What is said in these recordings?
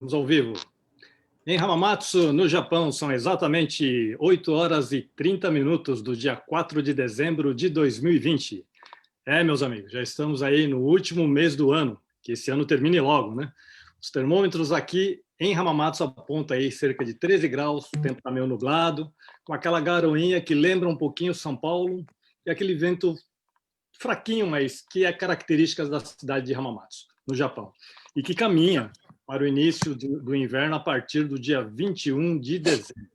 Estamos ao vivo. Em Hamamatsu, no Japão, são exatamente 8 horas e 30 minutos do dia 4 de dezembro de 2020. Meus amigos, já estamos aí no último mês do ano, que esse ano termine logo, né? Os termômetros aqui em Hamamatsu apontam aí cerca de 13 graus, o tempo está meio nublado, com aquela garoinha que lembra um pouquinho São Paulo e aquele vento fraquinho, mas que é característica da cidade de Hamamatsu, no Japão, e que caminha para o início do inverno a partir do dia 21 de dezembro.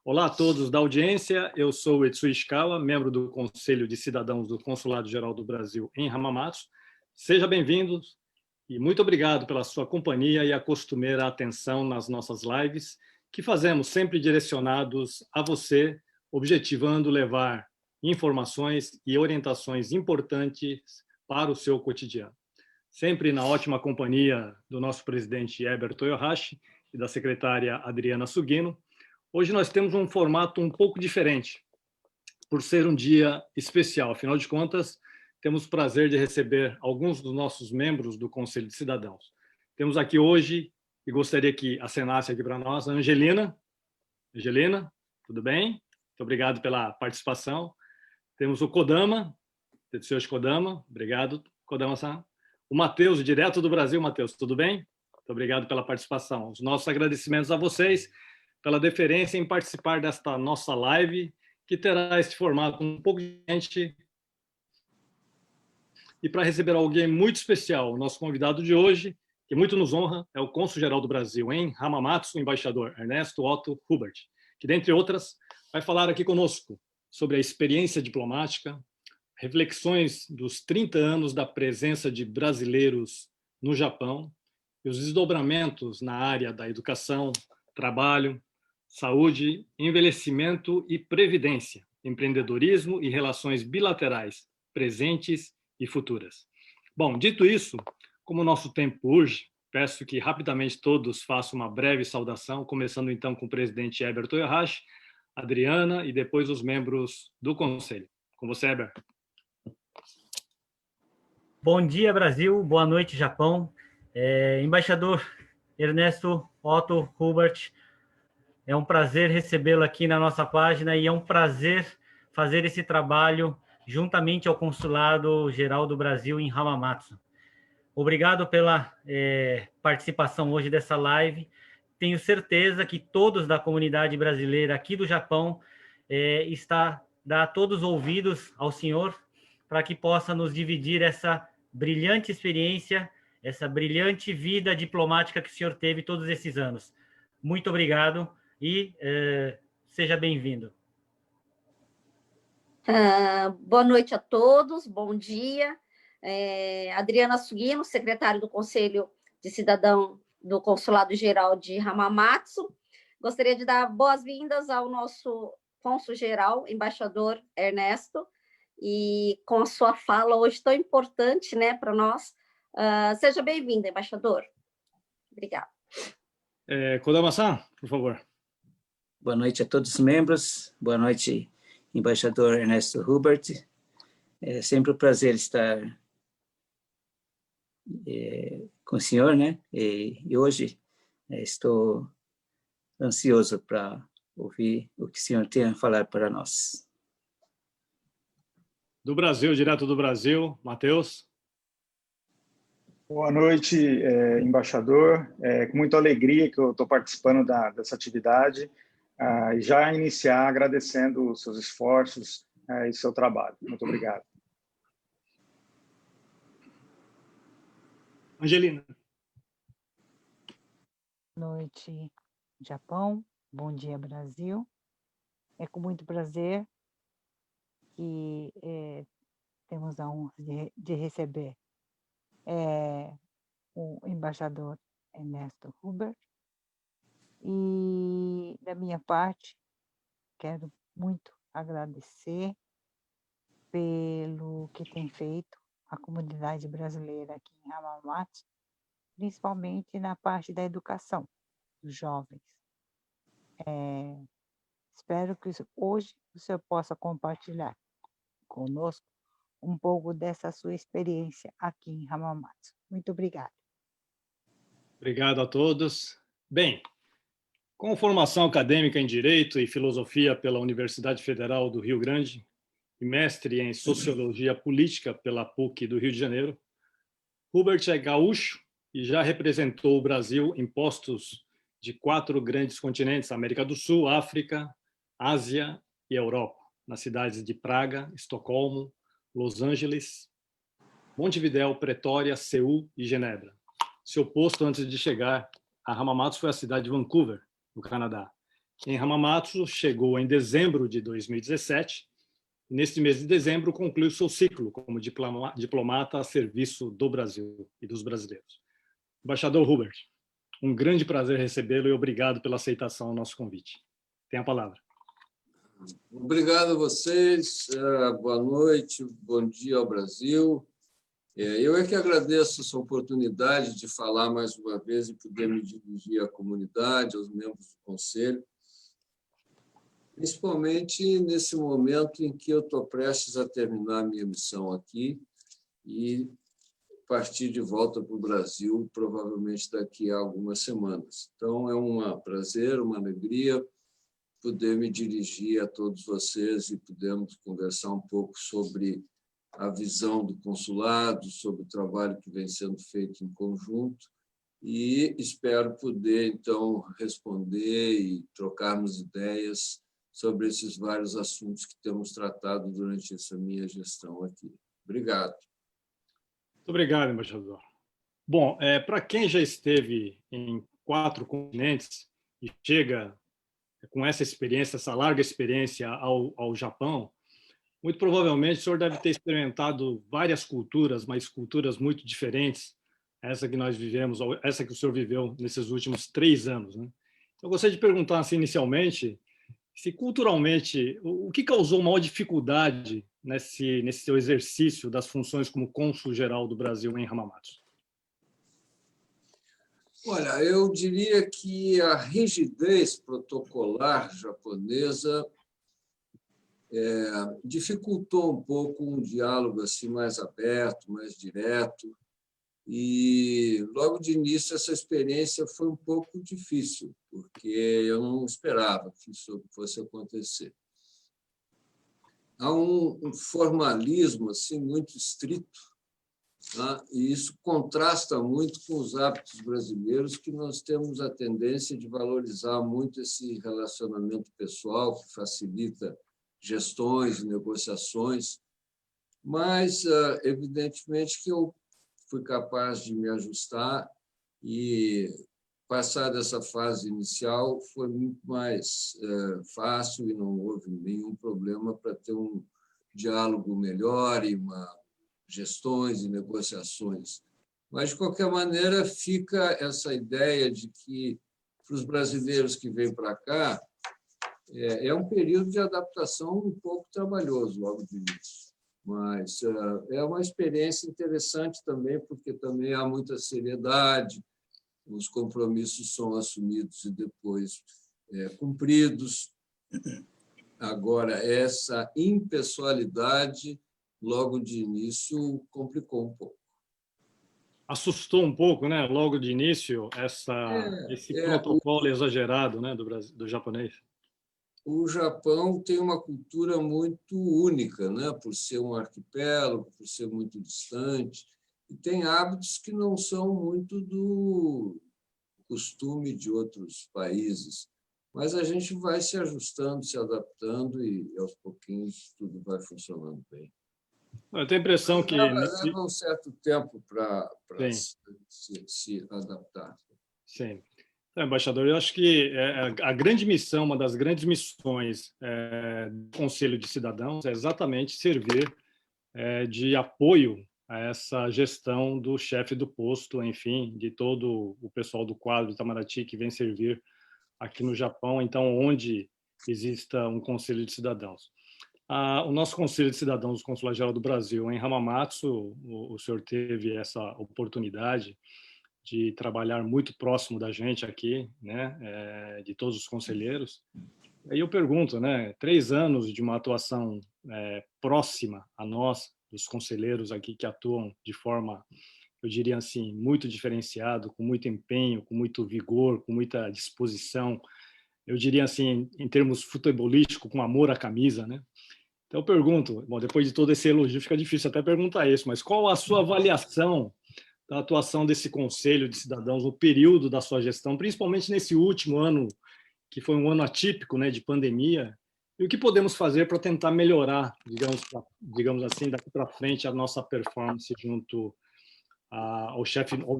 Olá a todos da audiência, eu sou o Etsui Ishikawa, membro do Conselho de Cidadãos do Consulado Geral do Brasil em Hamamatsu. Seja bem-vindo e muito obrigado pela sua companhia e a costumeira atenção nas nossas lives, que fazemos sempre direcionados a você, objetivando levar informações e orientações importantes para o seu cotidiano. Sempre na ótima companhia do nosso presidente Heber Toyohashi e da secretária Adriana Sugino. Hoje nós temos um formato um pouco diferente, por ser um dia especial. Afinal de contas, temos o prazer de receber alguns dos nossos membros do Conselho de Cidadãos. Temos aqui hoje, e gostaria que acenasse aqui para nós, a Angelina. Angelina, tudo bem? Muito obrigado pela participação. Temos o Kodama, Tetsuyoshi Kodama. Obrigado, Kodama-san. O Matheus, direto do Brasil. Matheus, tudo bem? Muito obrigado pela participação. Os nossos agradecimentos a vocês pela deferência em participar desta nossa live, que terá esse formato um pouco diferente. E para receber alguém muito especial, o nosso convidado de hoje, que muito nos honra, é o Cônsul-Geral do Brasil em Hamamatsu, o embaixador Ernesto Otto Hubert, que, dentre outras, vai falar aqui conosco sobre a experiência diplomática, reflexões dos 30 anos da presença de brasileiros no Japão e os desdobramentos na área da educação, trabalho, saúde, envelhecimento e previdência, empreendedorismo e relações bilaterais, presentes e futuras. Bom, dito isso, como o nosso tempo urge, peço que rapidamente todos façam uma breve saudação, começando então com o presidente Heber Toyohashi, Adriana e depois os membros do Conselho. Com você, Heber. Bom dia, Brasil. Boa noite, Japão. Embaixador Ernesto Otto Hubert, é um prazer recebê-lo aqui na nossa página e é um prazer fazer esse trabalho juntamente ao Consulado Geral do Brasil em Hamamatsu. Obrigado pela participação hoje dessa live. Tenho certeza que todos da comunidade brasileira aqui do Japão dá todos os ouvidos ao senhor para que possa nos dividir essa brilhante experiência, essa brilhante vida diplomática que o senhor teve todos esses anos. Muito obrigado e seja bem-vindo. Boa noite a todos, bom dia. Adriana Sugino, secretária do Conselho de Cidadão do Consulado Geral de Hamamatsu. Gostaria de dar boas-vindas ao nosso cônsul-geral, embaixador Ernesto, e com a sua fala hoje tão importante, né, para nós. Seja bem-vindo, embaixador. Obrigada. Kodama-san, por favor. Boa noite a todos os membros. Boa noite, embaixador Ernesto Hubert. É sempre um prazer estar com o senhor, né? E hoje estou ansioso para ouvir o que o senhor tem a falar para nós. Do Brasil, direto do Brasil, Matheus. Boa noite, embaixador. Com muita alegria que eu estou participando dessa atividade e já iniciar agradecendo os seus esforços e seu trabalho. Muito obrigado. Angelina. Boa noite, Japão. Bom dia, Brasil. É com muito prazer que temos a honra de receber o embaixador Ernesto Hubert. E, da minha parte, quero muito agradecer pelo que tem feito a comunidade brasileira aqui em Hamamatsu, principalmente na parte da educação dos jovens. Espero que hoje o senhor possa compartilhar conosco um pouco dessa sua experiência aqui em Hamamatsu. Muito obrigada. Obrigado a todos. Bem, com formação acadêmica em Direito e Filosofia pela Universidade Federal do Rio Grande e mestre em Sociologia Política pela PUC do Rio de Janeiro, Hubert é gaúcho e já representou o Brasil em postos de 4 grandes continentes, América do Sul, África, Ásia e Europa, nas cidades de Praga, Estocolmo, Los Angeles, Montevidéu, Pretória, Seul e Genebra. Seu posto antes de chegar a Hamamatsu foi a cidade de Vancouver, no Canadá. Em Hamamatsu, chegou em dezembro de 2017, e neste mês de dezembro concluiu seu ciclo como diplomata a serviço do Brasil e dos brasileiros. Embaixador Hubert, um grande prazer recebê-lo e obrigado pela aceitação ao nosso convite. Tem a palavra. Obrigado a vocês, boa noite, bom dia ao Brasil. Eu é que agradeço essa oportunidade de falar mais uma vez e poder me dirigir à comunidade, aos membros do Conselho, principalmente nesse momento em que eu estou prestes a terminar a minha missão aqui e partir de volta para o Brasil, provavelmente daqui a algumas semanas. Então, é um prazer, uma alegria poder me dirigir a todos vocês e podermos conversar um pouco sobre a visão do consulado, sobre o trabalho que vem sendo feito em conjunto e espero poder, então, responder e trocarmos ideias sobre esses vários assuntos que temos tratado durante essa minha gestão aqui. Obrigado. Muito obrigado, embaixador. Bom, para quem já esteve em 4 continentes e chega com essa experiência, essa larga experiência ao Japão, muito provavelmente o senhor deve ter experimentado várias culturas, mas culturas muito diferentes, essa que nós vivemos, essa que o senhor viveu nesses últimos 3 anos, né? Eu gostaria de perguntar, assim, inicialmente, se culturalmente, o que causou maior dificuldade nesse seu exercício das funções como cônsul-geral do Brasil em Hamamatsu? Olha, eu diria que a rigidez protocolar japonesa dificultou um pouco um diálogo assim mais aberto, mais direto, e logo de início essa experiência foi um pouco difícil, porque eu não esperava que isso fosse acontecer. Há um formalismo assim muito estrito, tá? E isso contrasta muito com os hábitos brasileiros, que nós temos a tendência de valorizar muito esse relacionamento pessoal, que facilita gestões e negociações, mas, evidentemente, que eu fui capaz de me ajustar e passar dessa fase inicial foi muito mais fácil e não houve nenhum problema para ter um diálogo melhor e gestões e negociações. Mas, de qualquer maneira, fica essa ideia de que, para os brasileiros que vêm para cá, é um período de adaptação um pouco trabalhoso logo de início, mas é uma experiência interessante também, porque também há muita seriedade, os compromissos são assumidos e depois cumpridos. Agora, essa impessoalidade, logo de início, complicou um pouco. Assustou um pouco, né? Logo de início, esse protocolo exagerado, né, do japonês. O Japão tem uma cultura muito única, né? Por ser um arquipélago, por ser muito distante, e tem hábitos que não são muito do costume de outros países. Mas a gente vai se ajustando, se adaptando e, aos pouquinhos, tudo vai funcionando bem. Eu tenho a impressão que... Leva um certo tempo para se adaptar. Sim. Então, embaixador, eu acho que a grande missão, uma das grandes missões do Conselho de Cidadãos é exatamente servir de apoio a essa gestão do chefe do posto, enfim, de todo o pessoal do quadro de Itamaraty que vem servir aqui no Japão, então, onde exista um Conselho de Cidadãos. O nosso Conselho de Cidadãos do Consulado Geral do Brasil, em Hamamatsu, o senhor teve essa oportunidade de trabalhar muito próximo da gente aqui, né, de todos os conselheiros. Aí eu pergunto, né, 3 anos de uma atuação próxima a nós, dos conselheiros aqui que atuam de forma eu diria assim, muito diferenciado, com muito empenho, com muito vigor, com muita disposição. Eu diria assim, em termos futebolísticos, com amor à camisa, né? Então eu pergunto, bom, depois de todo esse elogio, fica difícil até perguntar isso, mas qual a sua avaliação da atuação desse Conselho de Cidadãos no período da sua gestão, principalmente nesse último ano, que foi um ano atípico, né, de pandemia, e o que podemos fazer para tentar melhorar, digamos assim, daqui para frente, a nossa performance junto ao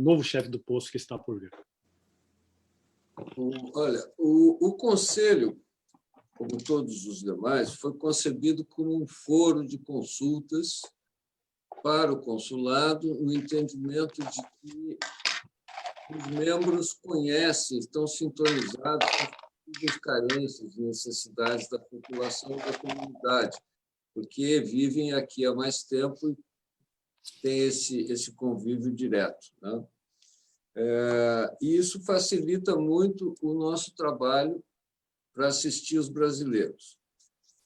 novo chefe do posto que está por vir? Olha, o Conselho, como todos os demais, foi concebido como um foro de consultas para o consulado, no entendimento de que os membros conhecem, estão sintonizados com as carências e necessidades da população e da comunidade, porque vivem aqui há mais tempo e têm esse convívio direto, né? E isso facilita muito o nosso trabalho para assistir os brasileiros.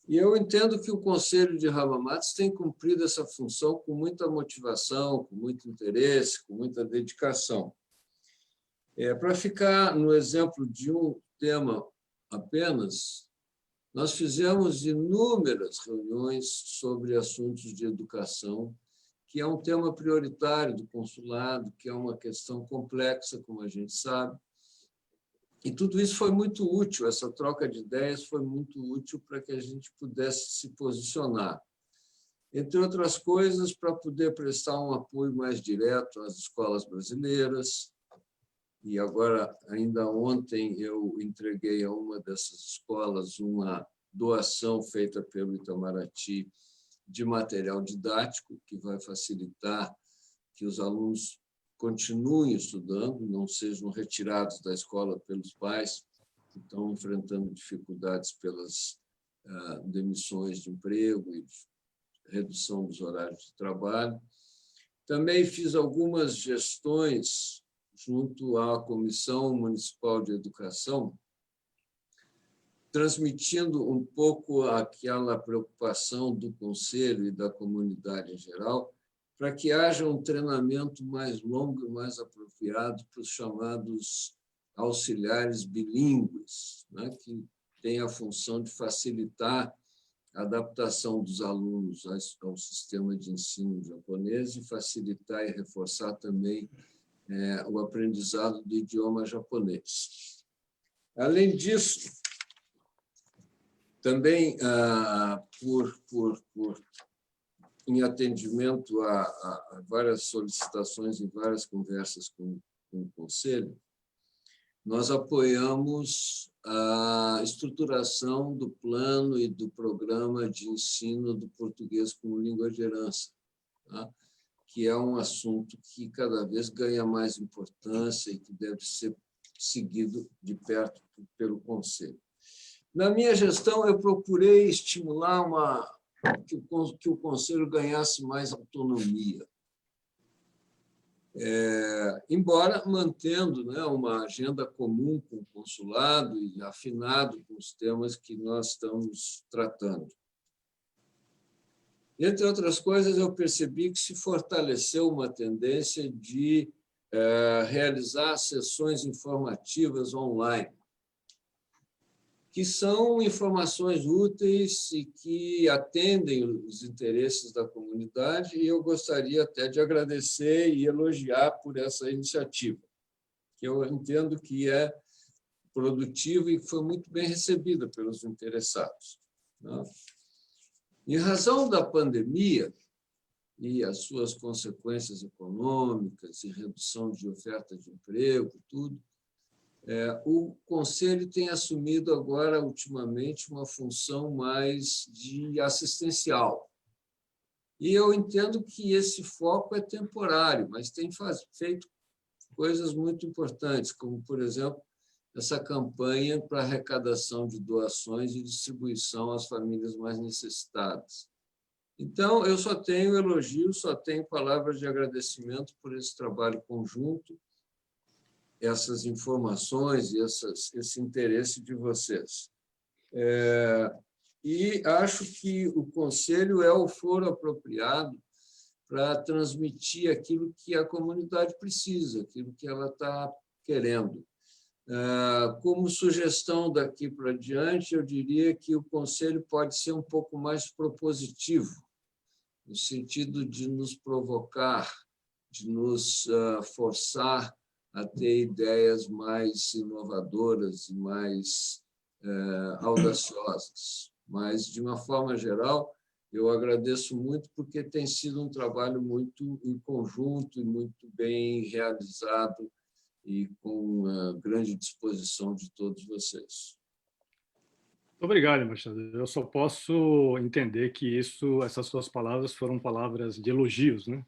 E eu entendo que o Conselho de Ramamatos tem cumprido essa função com muita motivação, com muito interesse, com muita dedicação. Para ficar no exemplo de um tema apenas, nós fizemos inúmeras reuniões sobre assuntos de educação, que é um tema prioritário do consulado, que é uma questão complexa, como a gente sabe. E tudo isso foi muito útil, essa troca de ideias foi muito útil para que a gente pudesse se posicionar. Entre outras coisas, para poder prestar um apoio mais direto às escolas brasileiras. E agora, ainda ontem, eu entreguei a uma dessas escolas uma doação feita pelo Itamaraty de material didático, que vai facilitar que os alunos continuem estudando, não sejam retirados da escola pelos pais que estão enfrentando dificuldades pelas demissões de emprego e redução dos horários de trabalho. Também fiz algumas gestões junto à Comissão Municipal de Educação, transmitindo um pouco aquela preocupação do Conselho e da comunidade em geral, para que haja um treinamento mais longo e mais apropriado para os chamados auxiliares bilíngues, né, que tem a função de facilitar a adaptação dos alunos ao sistema de ensino japonês e facilitar e reforçar também o aprendizado do idioma japonês. Além disso, também em atendimento a várias solicitações e várias conversas com o Conselho, nós apoiamos a estruturação do plano e do programa de ensino do português como língua de herança, tá? Que é um assunto que cada vez ganha mais importância e que deve ser seguido de perto pelo Conselho. Na minha gestão, eu procurei estimular que o Conselho ganhasse mais autonomia, embora mantendo, né, uma agenda comum com o consulado e afinado com os temas que nós estamos tratando. Entre outras coisas, eu percebi que se fortaleceu uma tendência de realizar sessões informativas online, que são informações úteis e que atendem os interesses da comunidade, e eu gostaria até de agradecer e elogiar por essa iniciativa, que eu entendo que é produtiva e foi muito bem recebida pelos interessados, né? Em razão da pandemia e as suas consequências econômicas e redução de oferta de emprego, tudo, o Conselho tem assumido agora, ultimamente, uma função mais de assistencial. E eu entendo que esse foco é temporário, mas tem feito coisas muito importantes, como, por exemplo, essa campanha para arrecadação de doações e distribuição às famílias mais necessitadas. Então, eu só tenho elogios, só tenho palavras de agradecimento por esse trabalho conjunto, essas informações e esse interesse de vocês. E acho que o Conselho é o foro apropriado para transmitir aquilo que a comunidade precisa, aquilo que ela está querendo. Como sugestão daqui para diante, eu diria que o Conselho pode ser um pouco mais propositivo, no sentido de nos provocar, de nos forçar a ter ideias mais inovadoras e mais audaciosas. Mas, de uma forma geral, eu agradeço muito porque tem sido um trabalho muito em conjunto e muito bem realizado e com grande disposição de todos vocês. Muito obrigado, embaixador. Eu só posso entender que essas suas palavras foram palavras de elogios, né?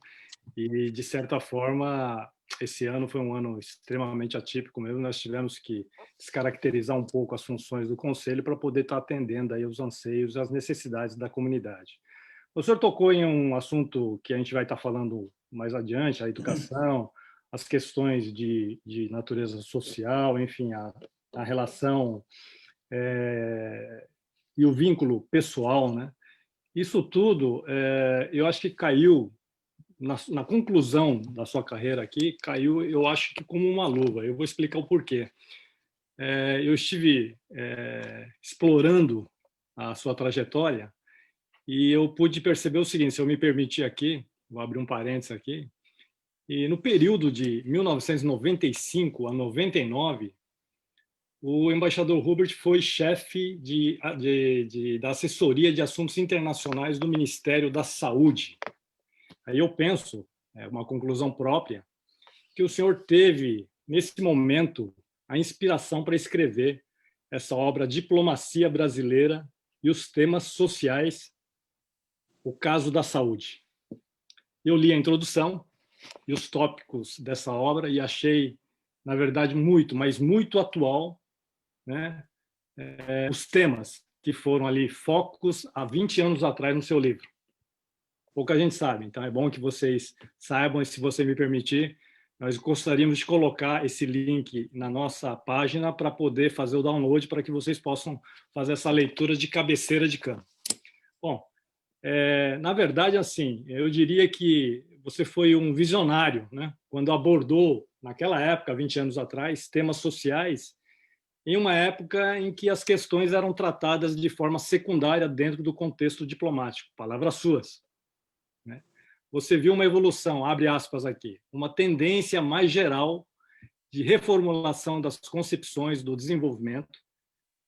E, de certa forma, esse ano foi um ano extremamente atípico mesmo. Nós tivemos que descaracterizar um pouco as funções do Conselho para poder estar atendendo aí os anseios e as necessidades da comunidade. O senhor tocou em um assunto que a gente vai estar falando mais adiante, a educação, as questões de natureza social, enfim, a relação e o vínculo pessoal, né? Isso tudo, eu acho que caiu, na conclusão da sua carreira aqui, caiu, eu acho que como uma luva. Eu vou explicar o porquê. Eu estive explorando a sua trajetória e eu pude perceber o seguinte, se eu me permitir aqui, vou abrir um parênteses aqui, e no período de 1995 a 99, o embaixador Hubert foi chefe da assessoria de assuntos internacionais do Ministério da Saúde. Aí eu penso, uma conclusão própria, que o senhor teve, nesse momento, a inspiração para escrever essa obra Diplomacia Brasileira e os Temas Sociais, o Caso da Saúde. Eu li a introdução e os tópicos dessa obra e achei, na verdade, muito, mas muito atual, né? Os temas que foram ali focos há 20 anos atrás no seu livro. Pouca gente sabe, então é bom que vocês saibam, e se você me permitir, nós gostaríamos de colocar esse link na nossa página para poder fazer o download, para que vocês possam fazer essa leitura de cabeceira de cama. Bom, na verdade, assim, eu diria que você foi um visionário, né? Quando abordou, naquela época, 20 anos atrás, temas sociais, em uma época em que as questões eram tratadas de forma secundária dentro do contexto diplomático. Palavras suas. Né? Você viu uma evolução, abre aspas aqui, uma tendência mais geral de reformulação das concepções do desenvolvimento,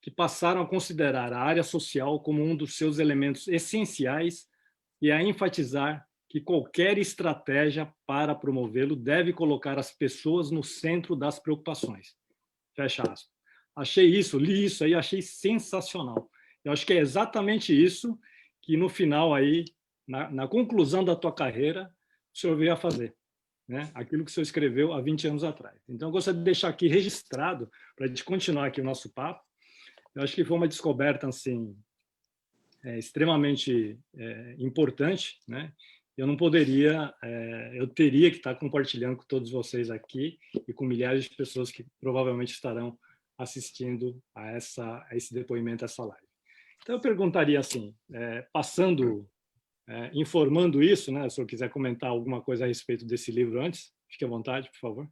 que passaram a considerar a área social como um dos seus elementos essenciais e a enfatizar que qualquer estratégia para promovê-lo deve colocar as pessoas no centro das preocupações. Fecha aspas. Achei isso, li isso aí, achei sensacional. Eu acho que é exatamente isso que, no final, aí, na conclusão da tua carreira, o senhor veio a fazer. Né? Aquilo que o senhor escreveu há 20 anos atrás. Então, eu gostaria de deixar aqui registrado, para a gente continuar aqui o nosso papo. Eu acho que foi uma descoberta assim, extremamente importante, né? Eu não poderia, eu teria que estar compartilhando com todos vocês aqui e com milhares de pessoas que provavelmente estarão assistindo a esse depoimento, a essa live. Então, eu perguntaria assim, informando isso, né? Se o senhor quiser comentar alguma coisa a respeito desse livro antes, fique à vontade, por favor.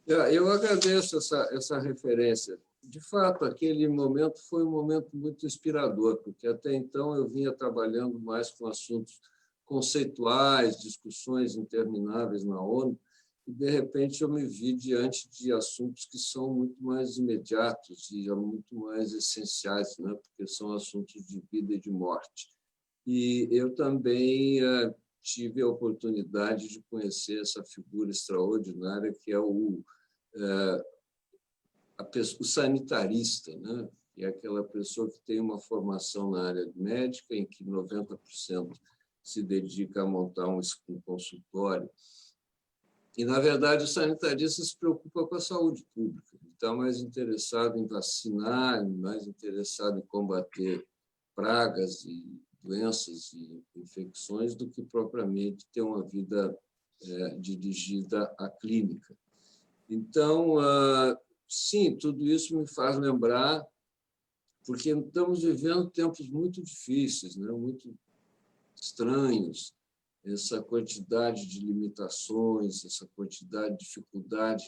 Eu agradeço essa referência. De fato, aquele momento foi um momento muito inspirador, porque até então eu vinha trabalhando mais com assuntos conceituais, discussões intermináveis na ONU, e, de repente, eu me vi diante de assuntos que são muito mais imediatos e muito mais essenciais, né? Porque são assuntos de vida e de morte. E eu também tive a oportunidade de conhecer essa figura extraordinária que é o sanitarista, né? Que é aquela pessoa que tem uma formação na área médica, em que 90% se dedica a montar um consultório. E, na verdade, o sanitarista se preocupa com a saúde pública. Ele está mais interessado em vacinar, mais interessado em combater pragas e doenças e infecções do que propriamente ter uma vida dirigida à clínica. Então, sim, tudo isso me faz lembrar, porque estamos vivendo tempos muito difíceis, né? Muito estranhos, essa quantidade de limitações, essa quantidade de dificuldade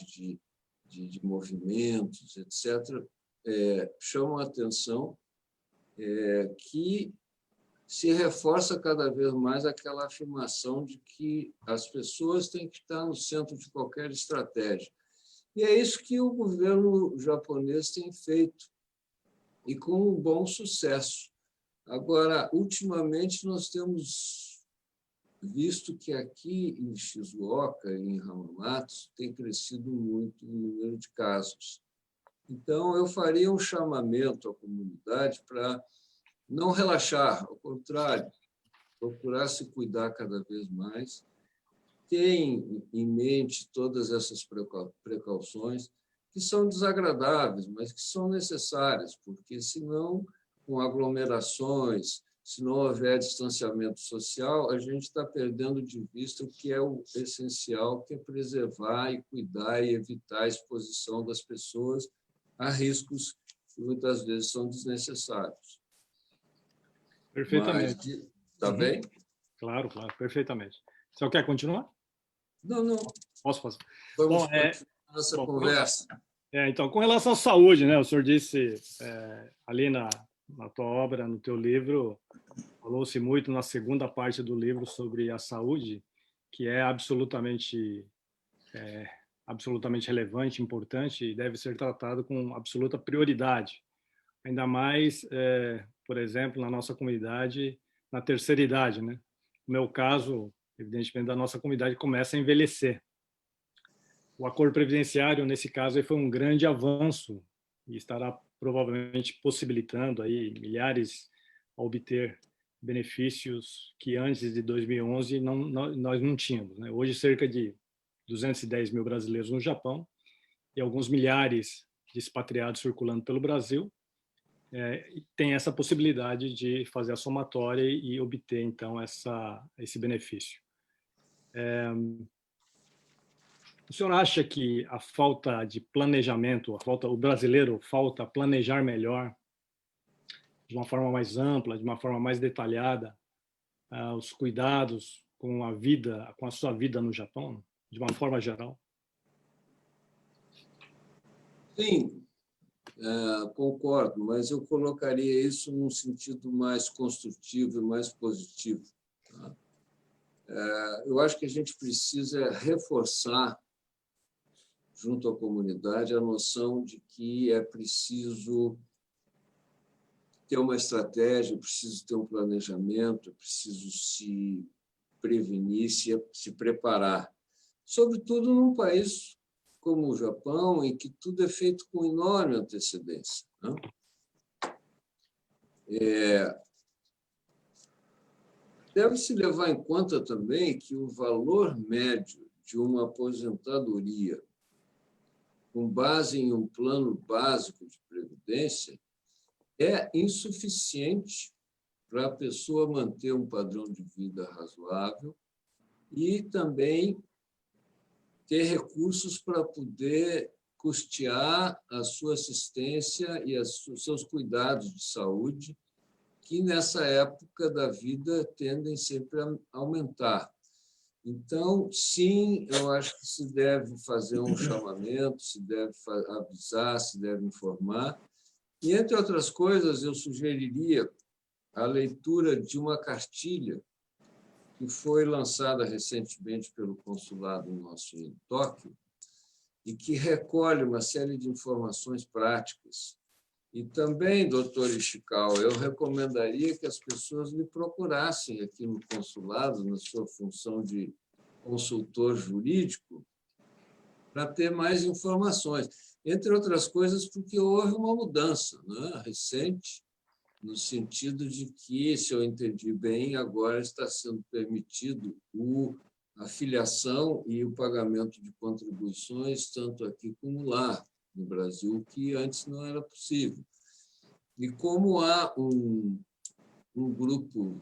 de movimentos, etc., chamam a atenção que se reforça cada vez mais aquela afirmação de que as pessoas têm que estar no centro de qualquer estratégia. E é isso que o governo japonês tem feito, e com um bom sucesso. Agora, ultimamente, nós temos visto que aqui em Shizuoka, em Hamamatsu, tem crescido muito o número de casos. Então, eu faria um chamamento à comunidade para não relaxar, ao contrário, procurar se cuidar cada vez mais, ter em mente todas essas precauções, que são desagradáveis, mas que são necessárias, porque, senão, com aglomerações, se não houver distanciamento social, a gente está perdendo de vista o que é o essencial, que é preservar e cuidar e evitar a exposição das pessoas a riscos que muitas vezes são desnecessários. Perfeitamente. Está bem? Claro, perfeitamente. Você quer continuar? Não. Posso? Vamos continuar essa conversa. Então, com relação à saúde, né? O senhor disse ali na tua obra, no teu livro, falou-se muito na segunda parte do livro sobre a saúde, que é absolutamente relevante, importante e deve ser tratado com absoluta prioridade. Ainda mais, por exemplo, na nossa comunidade, na terceira idade, né? No meu caso, evidentemente, da nossa comunidade começa a envelhecer. O acordo previdenciário, nesse caso, foi um grande avanço e estará provavelmente possibilitando aí milhares a obter benefícios que antes de 2011 nós não tínhamos, né? Hoje, cerca de 210 mil brasileiros no Japão e alguns milhares de expatriados circulando pelo Brasil tem essa possibilidade de fazer a somatória e obter, então, esse benefício. O senhor acha que a falta de planejamento, o brasileiro falta planejar melhor, de uma forma mais ampla, de uma forma mais detalhada, os cuidados com a sua vida no Japão, de uma forma geral? Sim, concordo, mas eu colocaria isso num sentido mais construtivo e mais positivo. Tá? Eu acho que a gente precisa reforçar, junto à comunidade, a noção de que é preciso ter uma estratégia, é preciso ter um planejamento, é preciso se prevenir, se preparar. Sobretudo num país como o Japão, em que tudo é feito com enorme antecedência. Né? Deve-se levar em conta também que o valor médio de uma aposentadoria com base em um plano básico de previdência é insuficiente para a pessoa manter um padrão de vida razoável e também ter recursos para poder custear a sua assistência e os seus cuidados de saúde, que nessa época da vida tendem sempre a aumentar. Então, sim, eu acho que se deve fazer um chamamento, se deve avisar, se deve informar. E, entre outras coisas, eu sugeriria a leitura de uma cartilha que foi lançada recentemente pelo consulado nosso em Tóquio e que recolhe uma série de informações práticas. E também, doutor Ishikawa, eu recomendaria que as pessoas me procurassem aqui no consulado, na sua função de consultor jurídico, para ter mais informações. Entre outras coisas, porque houve uma mudança, né, recente, no sentido de que, se eu entendi bem, agora está sendo permitido a filiação e o pagamento de contribuições, tanto aqui como lá no Brasil, que antes não era possível. E como há um grupo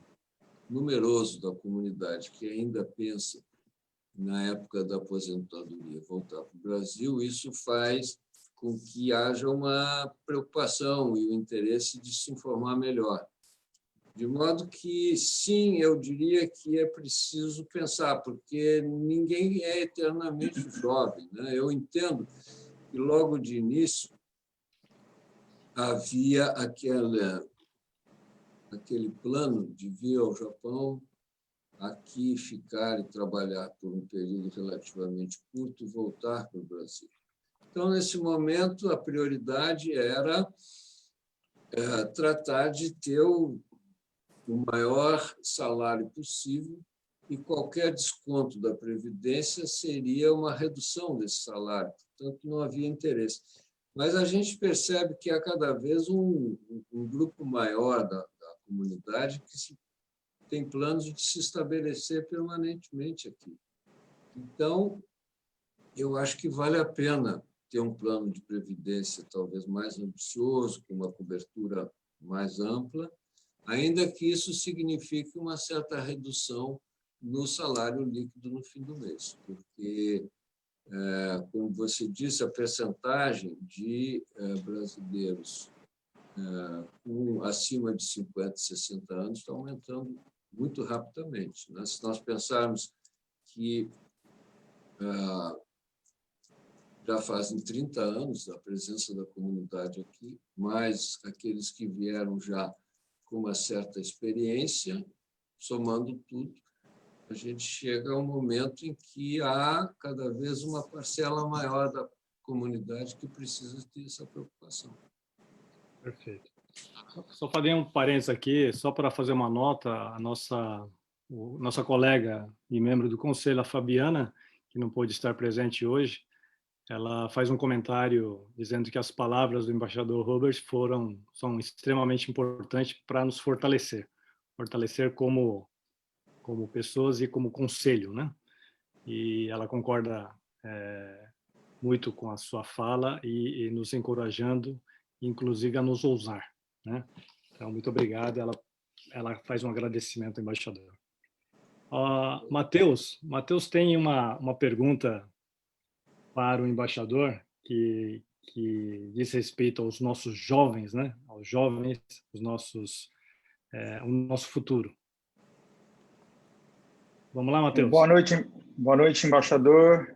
numeroso da comunidade que ainda pensa, na época da aposentadoria, voltar para o Brasil, isso faz com que haja uma preocupação e o interesse de se informar melhor. De modo que, sim, eu diria que é preciso pensar, porque ninguém é eternamente jovem, né? Eu entendo que, logo de início, havia aquele plano de vir ao Japão, aqui ficar e trabalhar por um período relativamente curto e voltar para o Brasil. Então, nesse momento, a prioridade era tratar de ter o maior salário possível e qualquer desconto da Previdência seria uma redução desse salário, portanto, não havia interesse. Mas a gente percebe que há cada vez um grupo maior da comunidade que tem planos de se estabelecer permanentemente aqui. Então, eu acho que vale a pena ter um plano de previdência talvez mais ambicioso, com uma cobertura mais ampla, ainda que isso signifique uma certa redução no salário líquido no fim do mês, porque, como você disse, a percentagem de brasileiros acima de 50, 60 anos está aumentando muito rapidamente. Se nós pensarmos que já fazem 30 anos a presença da comunidade aqui, mais aqueles que vieram já com uma certa experiência, somando tudo, a gente chega a um momento em que há cada vez uma parcela maior da comunidade que precisa ter essa preocupação. Perfeito. Só farei um parênteses aqui, só para fazer uma nota, a nossa colega e membro do conselho, a Fabiana, que não pôde estar presente hoje, ela faz um comentário dizendo que as palavras do embaixador Robert são extremamente importantes para nos fortalecer como pessoas e como conselho, né? E ela concorda muito com a sua fala e nos encorajando, inclusive, a nos ousar, né? Então, muito obrigado. Ela faz um agradecimento ao embaixador. Matheus tem uma pergunta para o embaixador que diz respeito aos nossos jovens, né? Aos jovens, o nosso futuro. Vamos lá, Matheus. Boa noite, embaixador.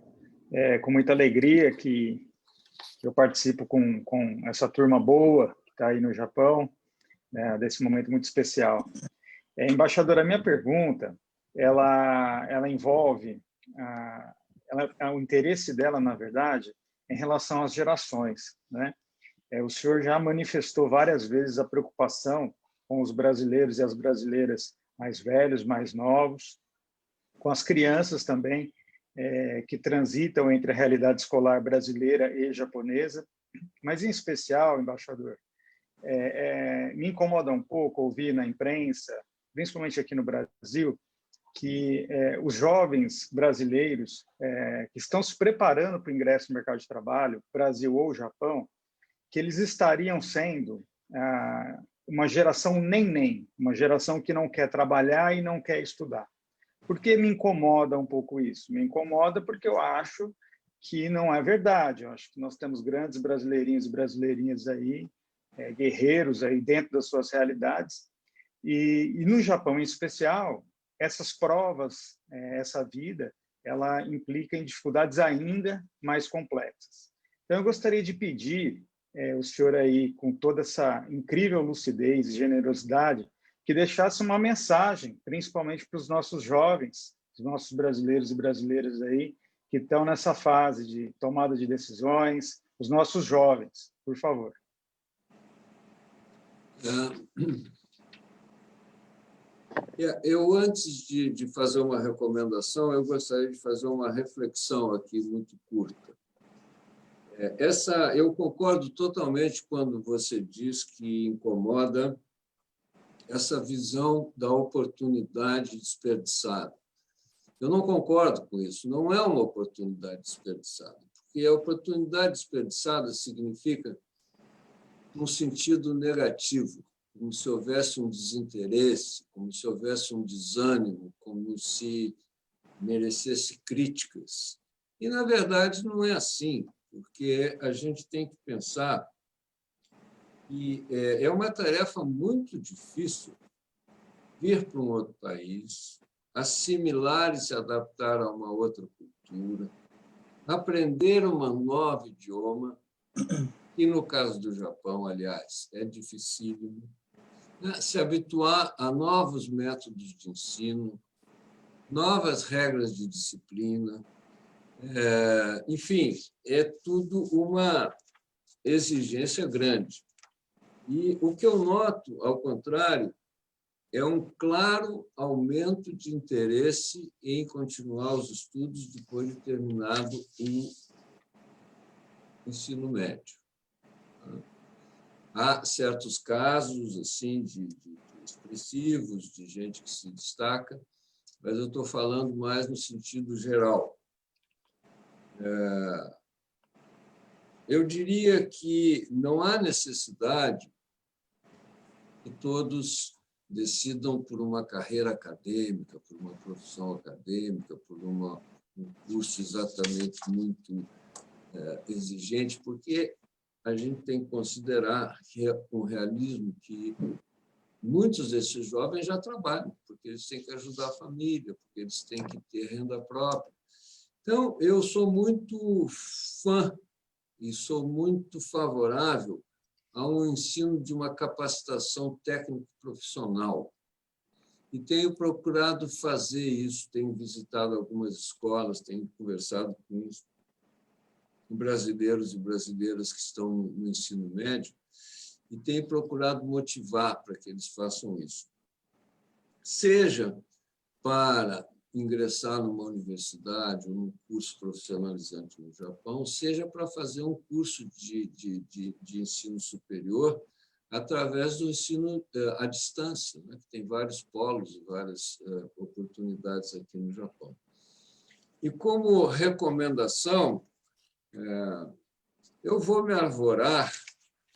Com muita alegria que eu participo com essa turma boa que está aí no Japão, né, desse momento muito especial. Embaixador, a minha pergunta, ela envolve o interesse dela, na verdade, em relação às gerações, né? O senhor já manifestou várias vezes a preocupação com os brasileiros e as brasileiras mais velhos, mais novos, com as crianças também, que transitam entre a realidade escolar brasileira e japonesa, mas, em especial, embaixador, me incomoda um pouco ouvir na imprensa, principalmente aqui no Brasil, que os jovens brasileiros que estão se preparando para o ingresso no mercado de trabalho, Brasil ou Japão, que eles estariam sendo uma geração neném, uma geração que não quer trabalhar e não quer estudar. Por que me incomoda um pouco isso? Me incomoda porque eu acho que não é verdade. Eu acho que nós temos grandes brasileirinhos e brasileirinhas aí, guerreiros aí dentro das suas realidades. E no Japão, em especial, essas provas, essa vida, ela implica em dificuldades ainda mais complexas. Então, eu gostaria de pedir o senhor aí, com toda essa incrível lucidez e generosidade, que deixasse uma mensagem, principalmente para os nossos jovens, os nossos brasileiros e brasileiras aí, que estão nessa fase de tomada de decisões, os nossos jovens, por favor. Eu, antes de fazer uma recomendação, eu gostaria de fazer uma reflexão aqui muito curta. Eu concordo totalmente quando você diz que incomoda essa visão da oportunidade desperdiçada. Eu não concordo com isso, não é uma oportunidade desperdiçada, porque a oportunidade desperdiçada significa um sentido negativo, como se houvesse um desinteresse, como se houvesse um desânimo, como se merecesse críticas. E, na verdade, não é assim, porque a gente tem que pensar que é uma tarefa muito difícil vir para um outro país, assimilar e se adaptar a uma outra cultura, aprender um novo idioma, e no caso do Japão, aliás, é dificílimo, né? Se habituar a novos métodos de ensino, novas regras de disciplina, enfim, é tudo uma exigência grande. E o que eu noto, ao contrário, é um claro aumento de interesse em continuar os estudos depois de terminado o ensino médio. Há certos casos assim de expressivos, de gente que se destaca, mas eu estou falando mais no sentido geral. Eu diria que não há necessidade que todos decidam por uma carreira acadêmica, por uma profissão acadêmica, por um curso exatamente muito exigente, porque a gente tem que considerar com realismo que muitos desses jovens já trabalham, porque eles têm que ajudar a família, porque eles têm que ter renda própria. Então, eu sou muito fã e sou muito favorável a um ensino de uma capacitação técnico-profissional. E tenho procurado fazer isso, tenho visitado algumas escolas, tenho conversado com os brasileiros e brasileiras que estão no ensino médio e tenho procurado motivar para que eles façam isso. Seja para ingressar numa universidade ou num curso profissionalizante no Japão, seja para fazer um curso de ensino superior através do ensino à distância, né? Que tem vários polos e várias oportunidades aqui no Japão. E como recomendação, eu vou me arvorar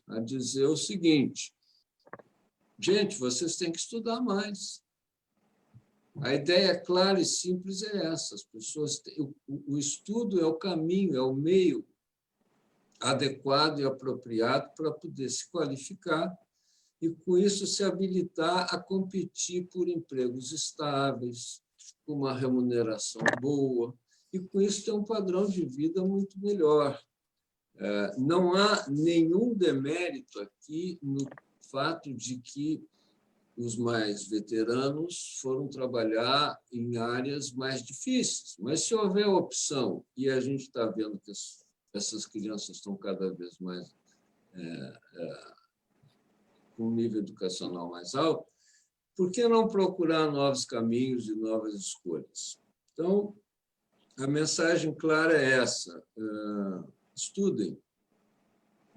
a dizer o seguinte: gente, vocês têm que estudar mais. A ideia clara e simples é essa. As pessoas o estudo é o caminho, é o meio adequado e apropriado para poder se qualificar e, com isso, se habilitar a competir por empregos estáveis, com uma remuneração boa, e, com isso, ter um padrão de vida muito melhor. Não há nenhum demérito aqui no fato de que os mais veteranos foram trabalhar em áreas mais difíceis. Mas, se houver opção, e a gente está vendo que essas crianças estão cada vez mais com um nível educacional mais alto, por que não procurar novos caminhos e novas escolhas? Então, a mensagem clara é essa: estudem.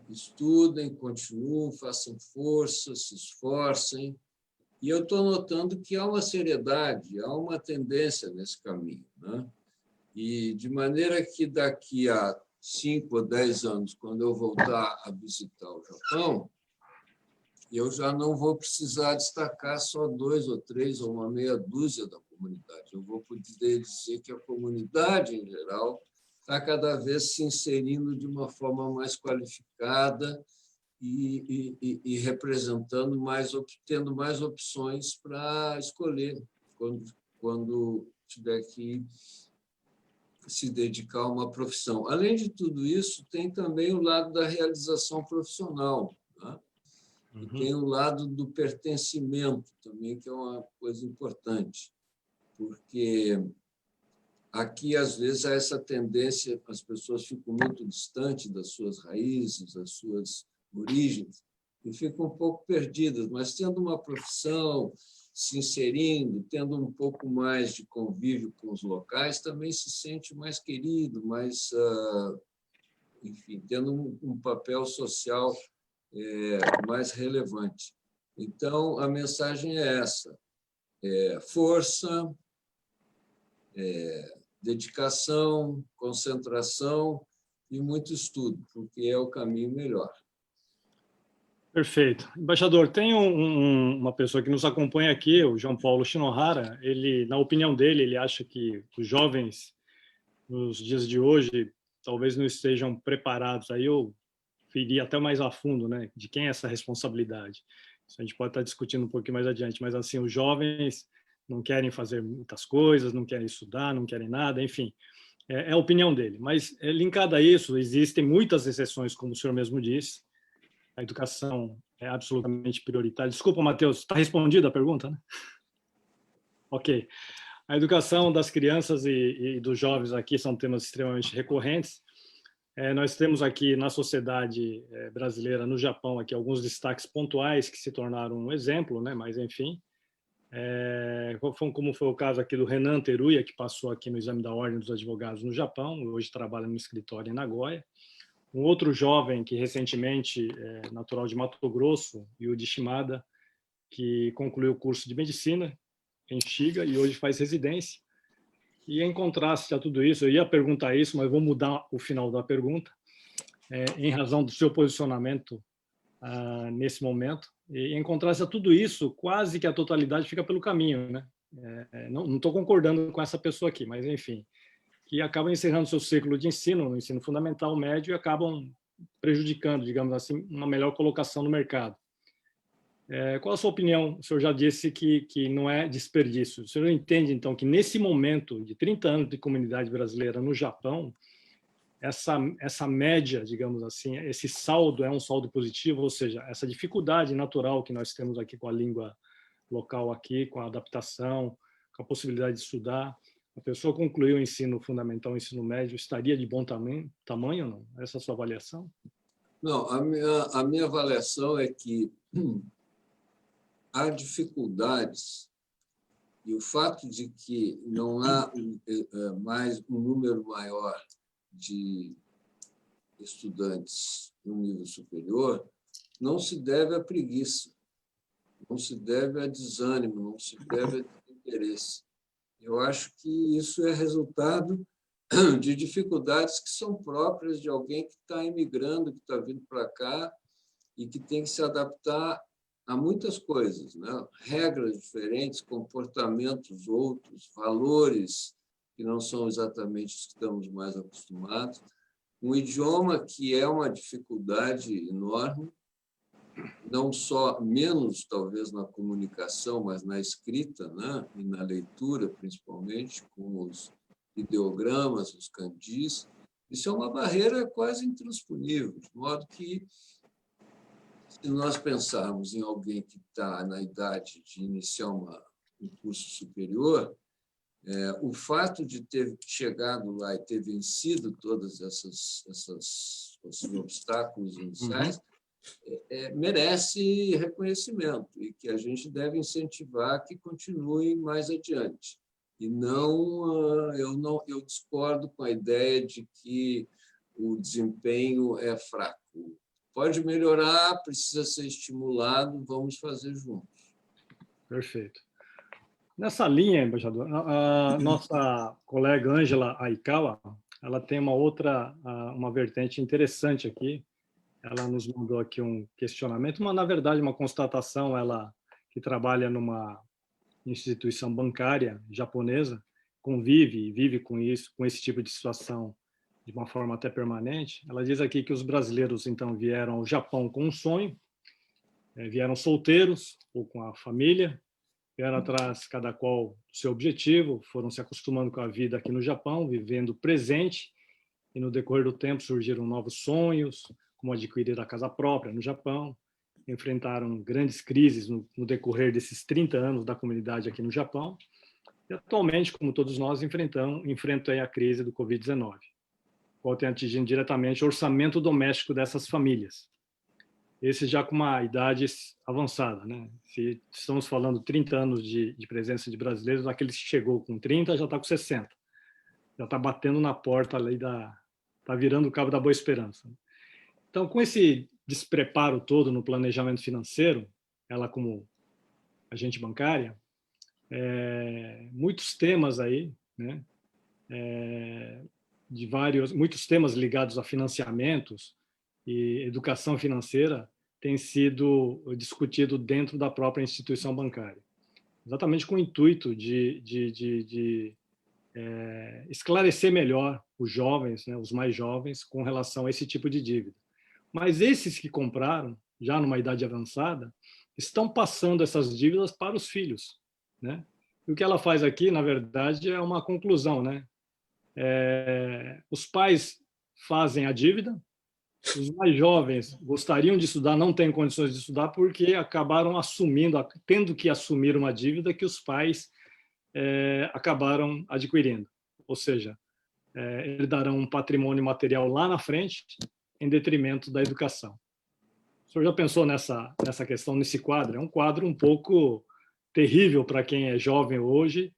Estudem, continuem, façam força, se esforcem. E eu estou notando que há uma seriedade, há uma tendência nesse caminho, né? E de maneira que daqui a 5 ou 10 anos, quando eu voltar a visitar o Japão, eu já não vou precisar destacar só 2 ou 3 ou uma meia dúzia da comunidade. Eu vou poder dizer que a comunidade, em geral, está cada vez se inserindo de uma forma mais qualificada e representando mais, tendo mais opções para escolher quando tiver que se dedicar a uma profissão. Além de tudo isso, tem também o lado da realização profissional, né? E tem o lado do pertencimento também, que é uma coisa importante, porque aqui, às vezes, há essa tendência, as pessoas ficam muito distantes das suas raízes, das suas origens, e ficam um pouco perdidas, mas tendo uma profissão, se inserindo, tendo um pouco mais de convívio com os locais, também se sente mais querido, mais, enfim, tendo um papel social mais relevante. Então, a mensagem é essa: força, dedicação, concentração e muito estudo, porque é o caminho melhor. Perfeito. Embaixador, tem uma pessoa que nos acompanha aqui, o João Paulo Shinohara. Ele, na opinião dele, ele acha que os jovens, nos dias de hoje, talvez não estejam preparados. Aí eu iria até mais a fundo, né? De quem é essa responsabilidade? Isso a gente pode estar discutindo um pouquinho mais adiante, mas assim, os jovens não querem fazer muitas coisas, não querem estudar, não querem nada, enfim, é a opinião dele. Mas, linkado a isso, existem muitas exceções, como o senhor mesmo disse. A educação é absolutamente prioritária. Desculpa, Matheus, está respondida a pergunta, né? Ok. A educação das crianças e dos jovens aqui são temas extremamente recorrentes. Nós temos aqui na sociedade brasileira, no Japão, aqui alguns destaques pontuais que se tornaram um exemplo, né? Mas, enfim, como foi o caso aqui do Renan Teruya, que passou aqui no exame da Ordem dos Advogados no Japão, hoje trabalha no escritório em Nagoya. Um outro jovem que recentemente é natural de Mato Grosso, Yuji Shimada, que concluiu o curso de medicina em Shiga e hoje faz residência. E em contraste a tudo isso, eu ia perguntar isso, mas vou mudar o final da pergunta, em razão do seu posicionamento nesse momento. E em contraste a tudo isso, quase que a totalidade fica pelo caminho, né? Não estou concordando com essa pessoa aqui, mas enfim, que acabam encerrando seu ciclo de ensino, no ensino fundamental, médio, e acabam prejudicando, digamos assim, uma melhor colocação no mercado. Qual a sua opinião? O senhor já disse que não é desperdício. O senhor entende, então, que nesse momento de 30 anos de comunidade brasileira no Japão, essa média, digamos assim, esse saldo é um saldo positivo, ou seja, essa dificuldade natural que nós temos aqui com a língua local aqui, com a adaptação, com a possibilidade de estudar, a pessoa concluiu o ensino fundamental, o ensino médio, estaria de bom tamanho ou não? Essa é a sua avaliação? Não, a minha avaliação é que há dificuldades e o fato de que não há mais um número maior de estudantes no nível superior não se deve à preguiça, não se deve a desânimo, não se deve a desinteresse. Eu acho que isso é resultado de dificuldades que são próprias de alguém que está imigrando, que está vindo para cá e que tem que se adaptar a muitas coisas, né? Regras diferentes, comportamentos outros, valores que não são exatamente os que estamos mais acostumados. Um idioma que é uma dificuldade enorme, não só menos, talvez, na comunicação, mas na escrita, né? E na leitura, principalmente, com os ideogramas, os kanjis. Isso é uma barreira quase intransponível, de modo que, se nós pensarmos em alguém que está na idade de iniciar um curso superior, o fato de ter chegado lá e ter vencido todos esses obstáculos iniciais merece reconhecimento e que a gente deve incentivar que continue mais adiante. E eu discordo com a ideia de que o desempenho é fraco. Pode melhorar, precisa ser estimulado, vamos fazer juntos. Perfeito. Nessa linha, embaixador, a nossa colega Ângela Aikawa, ela tem uma vertente interessante aqui. Ela nos mandou aqui um questionamento, na verdade, uma constatação. Ela, que trabalha numa instituição bancária japonesa, vive com isso, com esse tipo de situação de uma forma até permanente. Ela diz aqui que os brasileiros, então, vieram ao Japão com um sonho, vieram solteiros ou com a família, vieram atrás, cada qual do seu objetivo, foram se acostumando com a vida aqui no Japão, vivendo o presente, e no decorrer do tempo surgiram novos sonhos, como adquirir a casa própria no Japão, enfrentaram grandes crises no decorrer desses 30 anos da comunidade aqui no Japão, e atualmente, como todos nós, enfrentam a crise do Covid-19, qual tem atingido diretamente o orçamento doméstico dessas famílias. Esse já com uma idade avançada, né? Se estamos falando 30 anos de presença de brasileiros, aquele que chegou com 30 já está com 60. Já está batendo na porta ali está virando o cabo da Boa Esperança. Então, com esse despreparo todo no planejamento financeiro, ela como agente bancária, muitos temas aí, né? Muitos temas ligados a financiamentos e educação financeira tem sido discutido dentro da própria instituição bancária, exatamente com o intuito de esclarecer melhor os jovens, né, os mais jovens, com relação a esse tipo de dívida. Mas esses que compraram, já numa idade avançada, estão passando essas dívidas para os filhos, né? E o que ela faz aqui, na verdade, é uma conclusão, né? Os pais fazem a dívida, os mais jovens gostariam de estudar, não têm condições de estudar porque acabaram assumindo, tendo que assumir uma dívida que os pais acabaram adquirindo. Ou seja, herdarão um patrimônio material lá na frente, em detrimento da educação. O senhor já pensou nessa questão, nesse quadro? É um quadro um pouco terrível para quem é jovem hoje,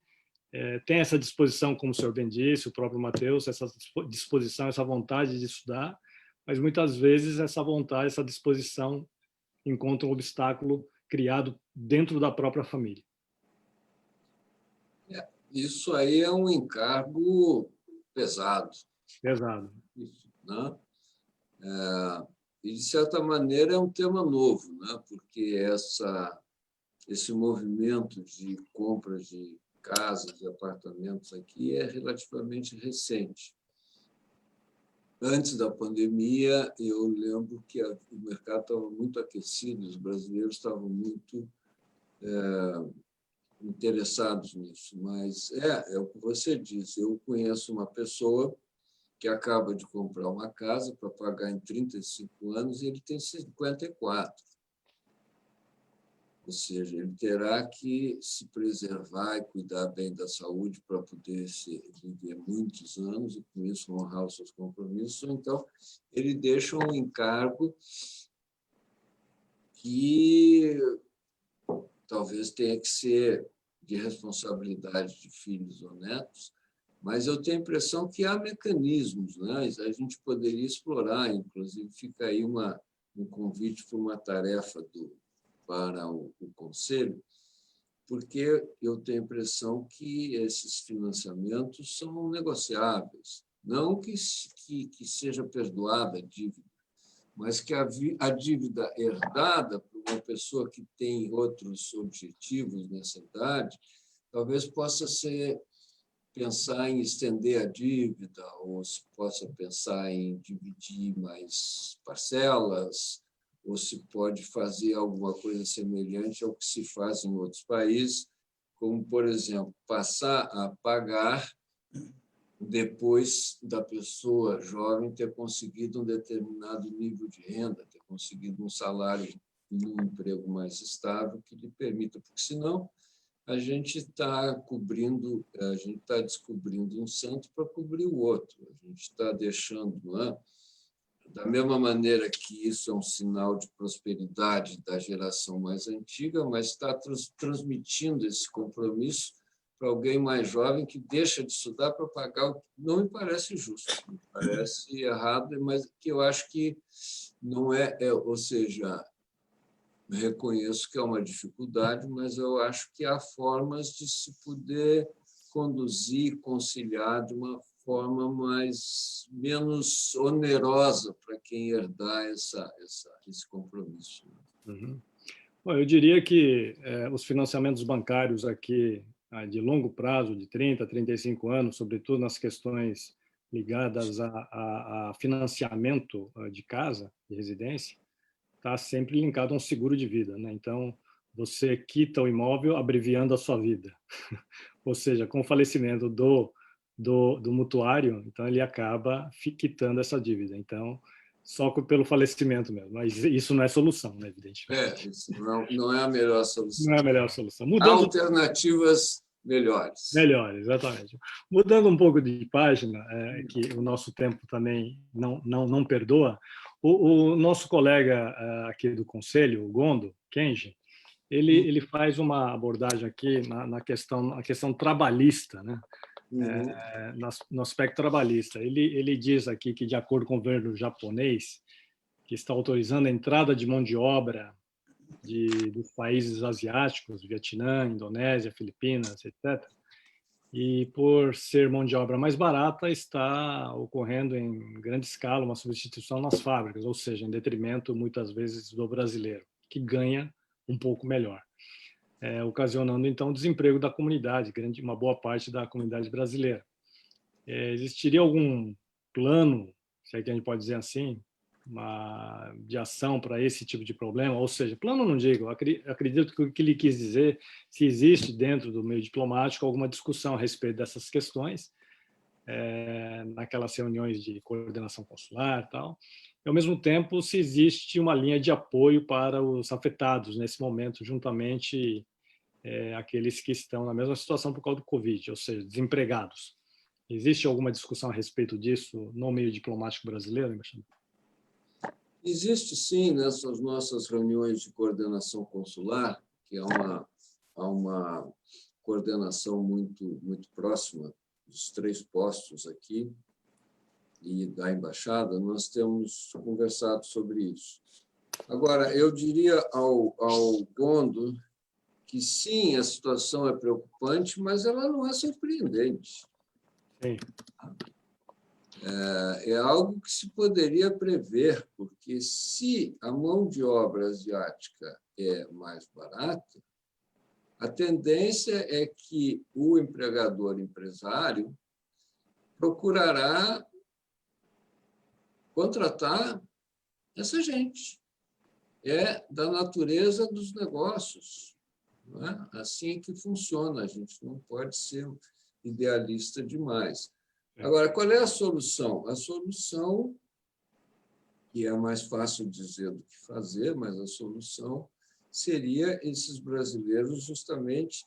tem essa disposição, como o senhor bem disse, o próprio Matheus, essa disposição, essa vontade de estudar, mas muitas vezes essa vontade, essa disposição encontra um obstáculo criado dentro da própria família. Isso aí é um encargo pesado. Pesado. Né? E, de certa maneira, é um tema novo, né? Porque esse movimento de compra de casas e apartamentos aqui é relativamente recente. Antes da pandemia, eu lembro que o mercado estava muito aquecido, os brasileiros estavam muito interessados nisso. Mas é o que você disse, eu conheço uma pessoa que acaba de comprar uma casa para pagar em 35 anos e ele tem 54. Ou seja, ele terá que se preservar e cuidar bem da saúde para poder viver muitos anos e, com isso, honrar os seus compromissos. Então, ele deixa um encargo que talvez tenha que ser de responsabilidade de filhos ou netos, mas eu tenho a impressão que há mecanismos, né? A gente poderia explorar, inclusive fica aí um convite para uma tarefa para o Conselho, porque eu tenho a impressão que esses financiamentos são negociáveis, não que seja perdoada a dívida, mas que a dívida herdada por uma pessoa que tem outros objetivos nessa idade, talvez possa ser pensar em estender a dívida, ou se possa pensar em dividir mais parcelas, ou se pode fazer alguma coisa semelhante ao que se faz em outros países, como, por exemplo, passar a pagar depois da pessoa jovem ter conseguido um determinado nível de renda, ter conseguido um salário e um emprego mais estável que lhe permita, porque senão a gente está descobrindo um santo para cobrir o outro. A gente está deixando, da mesma maneira que isso é um sinal de prosperidade da geração mais antiga, mas está transmitindo esse compromisso para alguém mais jovem que deixa de estudar para pagar o que não me parece justo, me parece errado, mas que eu acho que não ou seja, reconheço que é uma dificuldade, mas eu acho que há formas de se poder conduzir, conciliar de uma forma menos onerosa para quem herdar esse compromisso. Uhum. Bom, eu diria que os financiamentos bancários aqui de longo prazo, de 30 a 35 anos, sobretudo nas questões ligadas a financiamento de casa, de residência, está sempre linkado a um seguro de vida, né? Então, você quita o imóvel abreviando a sua vida. Ou seja, com o falecimento do mutuário, então ele acaba quitando essa dívida. Então, só pelo falecimento mesmo. Mas isso não é solução, né, evidentemente. Isso não é a melhor solução. Não é a melhor solução. Há alternativas melhores. Melhores, exatamente. Mudando um pouco de página, que o nosso tempo também não perdoa, o nosso colega aqui do Conselho, o Gondo, Kenji, ele faz uma abordagem aqui na questão trabalhista, né? No aspecto trabalhista. Ele diz aqui que, de acordo com o governo japonês, que está autorizando a entrada de mão de obra dos países asiáticos, Vietnã, Indonésia, Filipinas, etc., e por ser mão de obra mais barata, está ocorrendo em grande escala uma substituição nas fábricas, ou seja, em detrimento, muitas vezes, do brasileiro, que ganha um pouco melhor, ocasionando, então, desemprego da comunidade, uma boa parte da comunidade brasileira. Existiria algum plano, se é que a gente pode dizer assim, de ação para esse tipo de problema, ou seja, plano não digo, acredito que o que ele quis dizer, se existe dentro do meio diplomático alguma discussão a respeito dessas questões, naquelas reuniões de coordenação consular e tal, e ao mesmo tempo se existe uma linha de apoio para os afetados nesse momento, juntamente aqueles que estão na mesma situação por causa do Covid, ou seja, desempregados. Existe alguma discussão a respeito disso no meio diplomático brasileiro, embaixador? Existe, sim, nessas nossas reuniões de coordenação consular, que há uma coordenação muito próxima dos 3 postos aqui e da embaixada, nós temos conversado sobre isso. Agora, eu diria ao Gondo que, sim, a situação é preocupante, mas ela não é surpreendente. Sim. É algo que se poderia prever, porque se a mão de obra asiática é mais barata, a tendência é que o empregador-empresário procurará contratar essa gente. É da natureza dos negócios. Não é? Assim que funciona, a gente não pode ser idealista demais. Agora, qual é a solução? A solução, que é mais fácil dizer do que fazer, mas a solução seria esses brasileiros justamente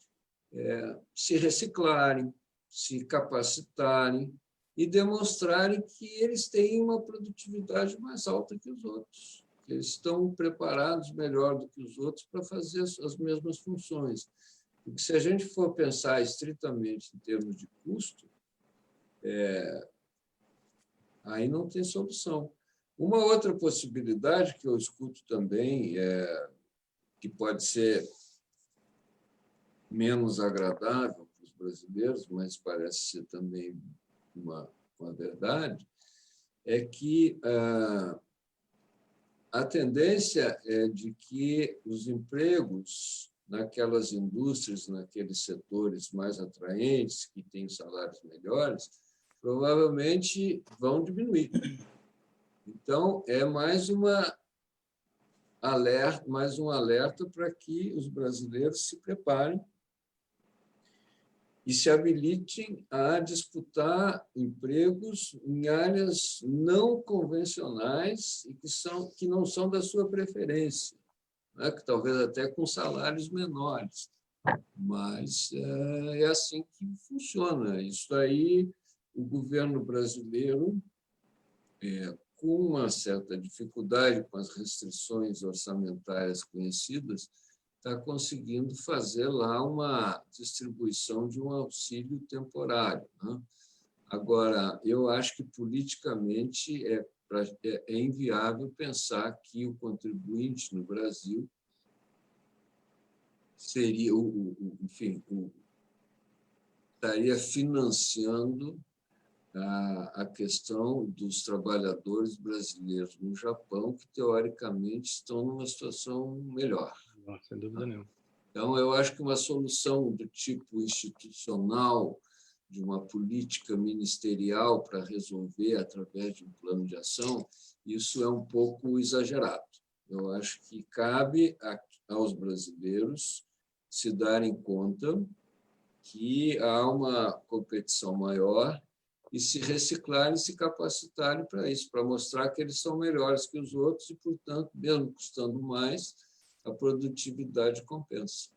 se reciclarem, se capacitarem e demonstrarem que eles têm uma produtividade mais alta que os outros, que eles estão preparados melhor do que os outros para fazer as mesmas funções. Porque se a gente for pensar estritamente em termos de custo, aí não tem solução. Uma outra possibilidade que eu escuto também, que pode ser menos agradável para os brasileiros, mas parece ser também uma verdade, é que a tendência é de que os empregos naquelas indústrias, naqueles setores mais atraentes, que têm salários melhores, provavelmente vão diminuir. Então, é mais um alerta para que os brasileiros se preparem e se habilitem a disputar empregos em áreas não convencionais e que não são da sua preferência, né? Que talvez até com salários menores. Mas é assim que funciona. Isso aí, o governo brasileiro, com uma certa dificuldade com as restrições orçamentárias conhecidas, está conseguindo fazer lá uma distribuição de um auxílio temporário, né? Agora, eu acho que politicamente é inviável pensar que o contribuinte no Brasil seria, estaria financiando a questão dos trabalhadores brasileiros no Japão, que, teoricamente, estão numa situação melhor. Sem dúvida nenhuma. Então, eu acho que uma solução do tipo institucional, de uma política ministerial para resolver através de um plano de ação, isso é um pouco exagerado. Eu acho que cabe aos brasileiros se darem conta que há uma competição maior e se reciclarem, se capacitarem para isso, para mostrar que eles são melhores que os outros e, portanto, mesmo custando mais, a produtividade compensa.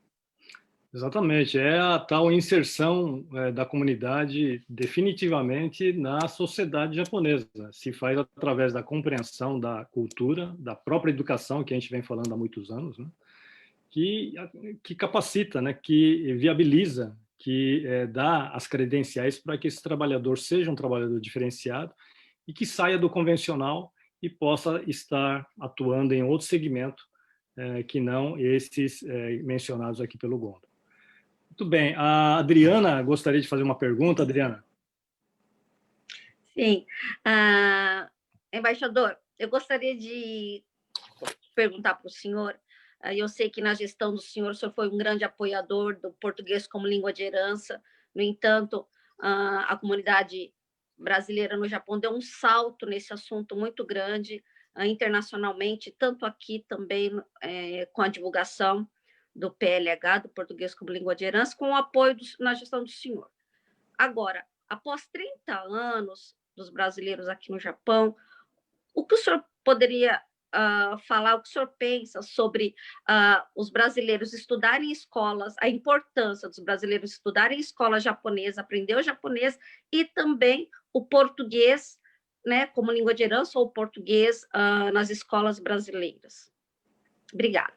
Exatamente, é a tal inserção da comunidade definitivamente na sociedade japonesa. Se faz através da compreensão da cultura, da própria educação, que a gente vem falando há muitos anos, né? que capacita, né? Que viabiliza, que dá as credenciais para que esse trabalhador seja um trabalhador diferenciado e que saia do convencional e possa estar atuando em outro segmento que não esses mencionados aqui pelo Gondo. Muito bem. A Adriana gostaria de fazer uma pergunta, Adriana. Sim. Embaixador, eu gostaria de perguntar para o senhor. Eu sei que na gestão do senhor, o senhor foi um grande apoiador do português como língua de herança. No entanto, a comunidade brasileira no Japão deu um salto nesse assunto muito grande internacionalmente, tanto aqui também com a divulgação do PLH, do português como língua de herança, com o apoio na gestão do senhor. Agora, após 30 anos dos brasileiros aqui no Japão, o que o senhor poderia falar, o que o senhor pensa sobre os brasileiros estudarem em escolas, a importância dos brasileiros estudarem em escola japonesa, aprender o japonês e também o português, né, como língua de herança, ou português nas escolas brasileiras? Obrigada.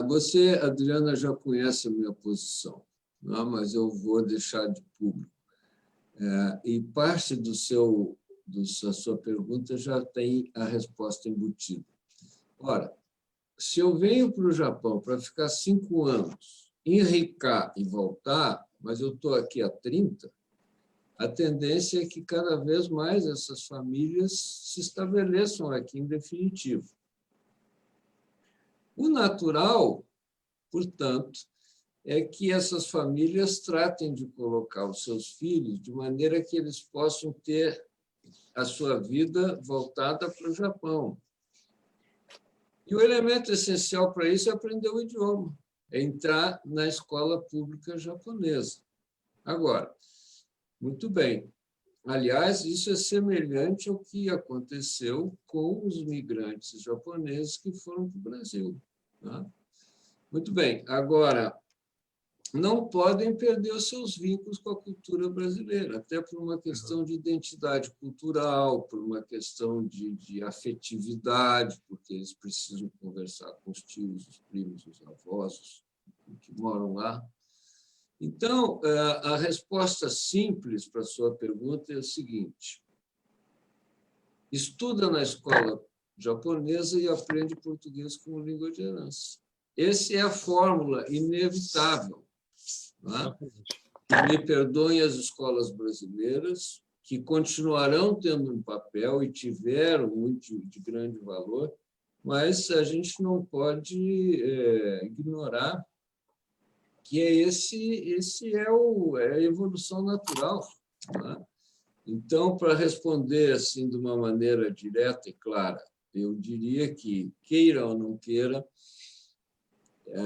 Você, Adriana, já conhece a minha posição, não? Mas eu vou deixar de público. E parte da sua pergunta já tem a resposta embutida. Ora, se eu venho para o Japão para ficar 5 anos, enricar e voltar, mas eu estou aqui há 30, a tendência é que cada vez mais essas famílias se estabeleçam aqui em definitivo. O natural, portanto, é que essas famílias tratem de colocar os seus filhos de maneira que eles possam ter a sua vida voltada para o Japão. E o elemento essencial para isso é aprender o idioma, é entrar na escola pública japonesa. Agora, muito bem. Aliás, isso é semelhante ao que aconteceu com os migrantes japoneses que foram para o Brasil. Tá? Muito bem. Agora, não podem perder os seus vínculos com a cultura brasileira, até por uma questão de identidade cultural, por uma questão de afetividade, porque eles precisam conversar com os tios, os primos, os avós que moram lá. Então, a resposta simples para a sua pergunta é a seguinte: estuda na escola japonesa e aprende português como língua de herança. Essa é a fórmula inevitável. Né? Me perdoem as escolas brasileiras, que continuarão tendo um papel e tiveram muito de grande valor, mas a gente não pode ignorar que esse é a evolução natural. Né? Então, para responder assim de uma maneira direta e clara, eu diria que, queira ou não queira,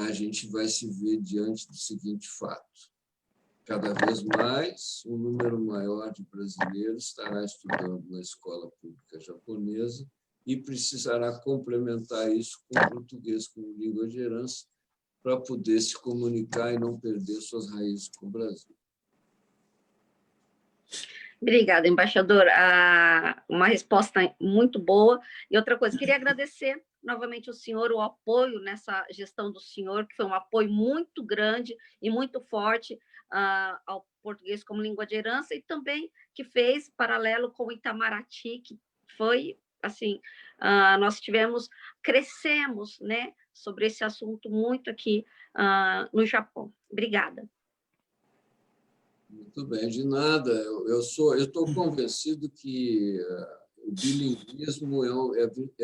a gente vai se ver diante do seguinte fato: cada vez mais, um número maior de brasileiros estará estudando na escola pública japonesa e precisará complementar isso com o português como língua de herança para poder se comunicar e não perder suas raízes com o Brasil. Obrigada, embaixador. Uma resposta muito boa. E outra coisa, queria agradecer novamente ao senhor o apoio nessa gestão do senhor, que foi um apoio muito grande e muito forte ao português como língua de herança, e também que fez paralelo com o Itamaraty, que foi, assim, nós crescemos, né, sobre esse assunto muito aqui no Japão. Obrigada. Muito bem, de nada. Eu estou convencido que o bilinguismo é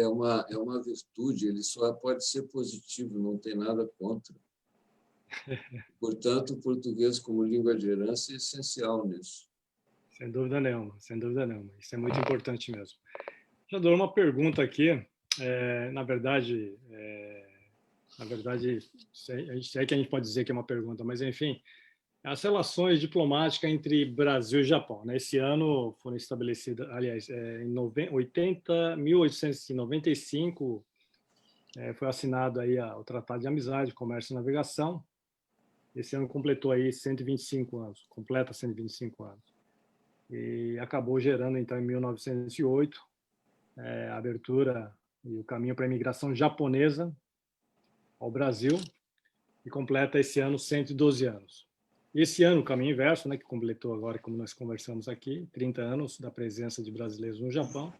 uma virtude, ele só pode ser positivo, não tem nada contra. Portanto, o português como língua de herança é essencial nisso. Sem dúvida nenhuma, sem dúvida nenhuma. Isso é muito importante mesmo. Já dou uma pergunta aqui. Na verdade, sei que a gente pode dizer que é uma pergunta, mas, enfim, as relações diplomáticas entre Brasil e Japão. Né? Esse ano foram estabelecidas, aliás, em 1895, foi assinado aí o Tratado de Amizade, Comércio e Navegação. Esse ano completou aí 125 anos, completa 125 anos. E acabou gerando, então, em 1908, a abertura e o caminho para a imigração japonesa ao Brasil, e completa esse ano 112 anos. Esse ano, o caminho inverso, né, que completou agora, como nós conversamos aqui, 30 anos da presença de brasileiros no Japão,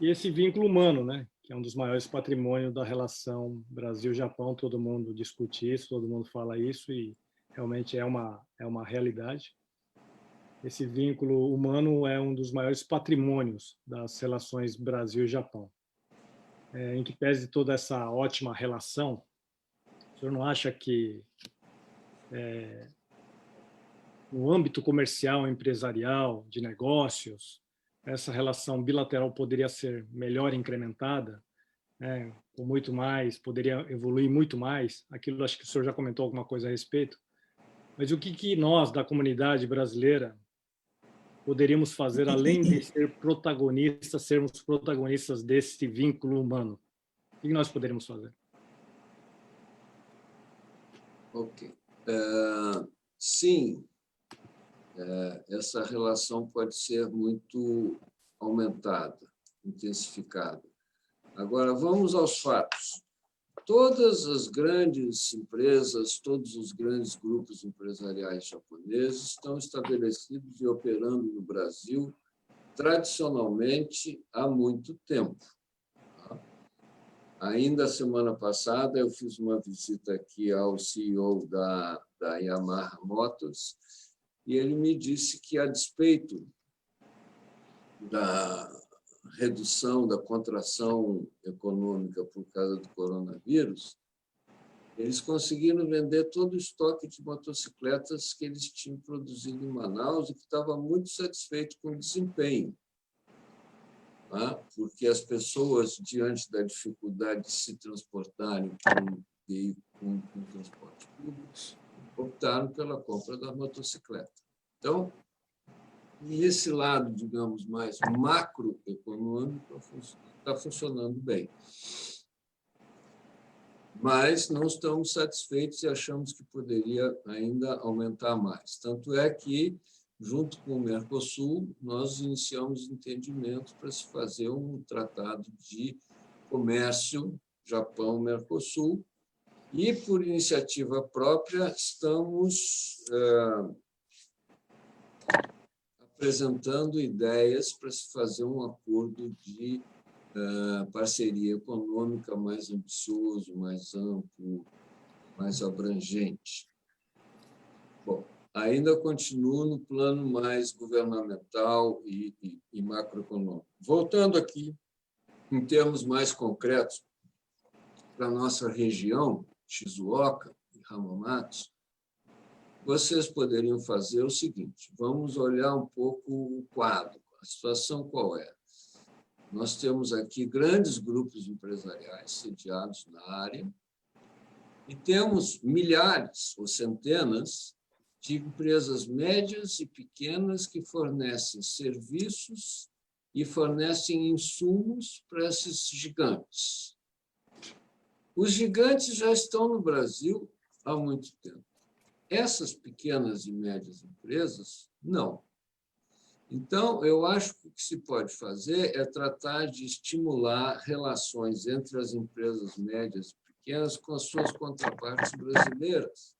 e esse vínculo humano, né, que é um dos maiores patrimônios da relação Brasil-Japão. Todo mundo discute isso, todo mundo fala isso, e realmente é uma realidade. Esse vínculo humano é um dos maiores patrimônios das relações Brasil-Japão. Em que pese toda essa ótima relação, o senhor não acha que no âmbito comercial, empresarial, de negócios, essa relação bilateral poderia ser melhor incrementada, né, com muito mais, poderia evoluir muito mais. Aquilo acho que o senhor já comentou alguma coisa a respeito. Mas o que nós, da comunidade brasileira, poderíamos fazer, além de ser protagonistas, sermos protagonistas desse vínculo humano? O que nós poderíamos fazer? Ok. Sim, essa relação pode ser muito aumentada, intensificada. Agora, vamos aos fatos. Todas as grandes empresas, todos os grandes grupos empresariais japoneses estão estabelecidos e operando no Brasil tradicionalmente há muito tempo. Ainda semana passada, eu fiz uma visita aqui ao CEO da Yamaha Motors e ele me disse que, a despeito da redução, da contração econômica por causa do coronavírus, eles conseguiram vender todo o estoque de motocicletas que eles tinham produzido em Manaus e que estava muito satisfeito com o desempenho. Porque as pessoas, diante da dificuldade de se transportarem com transporte público, optaram pela compra da motocicleta. Então, nesse lado, digamos, mais macroeconômico, está funcionando bem. Mas não estamos satisfeitos e achamos que poderia ainda aumentar mais. Tanto é que, junto com o Mercosul, nós iniciamos entendimento para se fazer um tratado de comércio Japão-Mercosul e, por iniciativa própria, estamos apresentando ideias para se fazer um acordo de parceria econômica mais ambicioso, mais amplo, mais abrangente. Bom, ainda continuo no plano mais governamental e macroeconômico. Voltando aqui, em termos mais concretos, para a nossa região, Shizuoka e Hamamatsu, vocês poderiam fazer o seguinte: vamos olhar um pouco o quadro, a situação qual é. Nós temos aqui grandes grupos empresariais sediados na área e temos milhares ou centenas de empresas médias e pequenas que fornecem serviços e fornecem insumos para esses gigantes. Os gigantes já estão no Brasil há muito tempo. Essas pequenas e médias empresas, não. Então, eu acho que o que se pode fazer é tratar de estimular relações entre as empresas médias e pequenas com as suas contrapartes brasileiras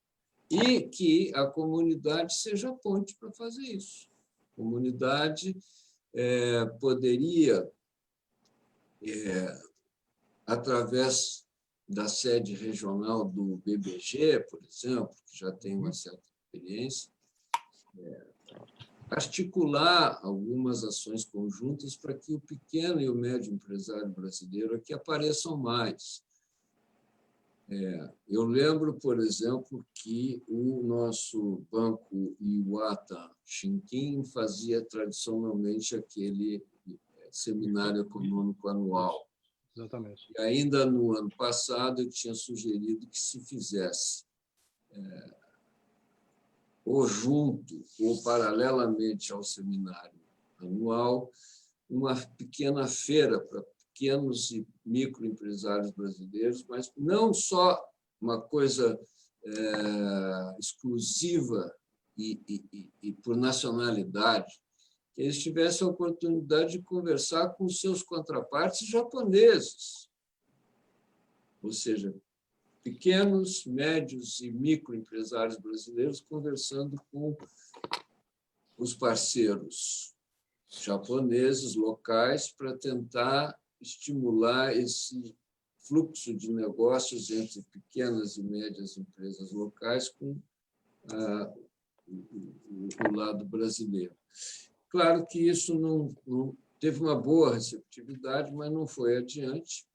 e que a comunidade seja a ponte para fazer isso. A comunidade poderia, através da sede regional do BBG, por exemplo, que já tem uma certa experiência, articular algumas ações conjuntas para que o pequeno e o médio empresário brasileiro aqui apareçam mais. Eu lembro, por exemplo, que o nosso banco Iwata Shinkin fazia tradicionalmente aquele seminário econômico anual. Exatamente. E ainda no ano passado eu tinha sugerido que se fizesse ou junto ou paralelamente ao seminário anual, uma pequena feira para pequenos e microempresários brasileiros, mas não só uma coisa exclusiva e por nacionalidade, que eles tivessem a oportunidade de conversar com seus contrapartes japoneses, ou seja, pequenos, médios e microempresários brasileiros conversando com os parceiros japoneses locais para tentar estimular esse fluxo de negócios entre pequenas e médias empresas locais com o lado brasileiro. Claro que isso não teve uma boa receptividade, mas não foi adiante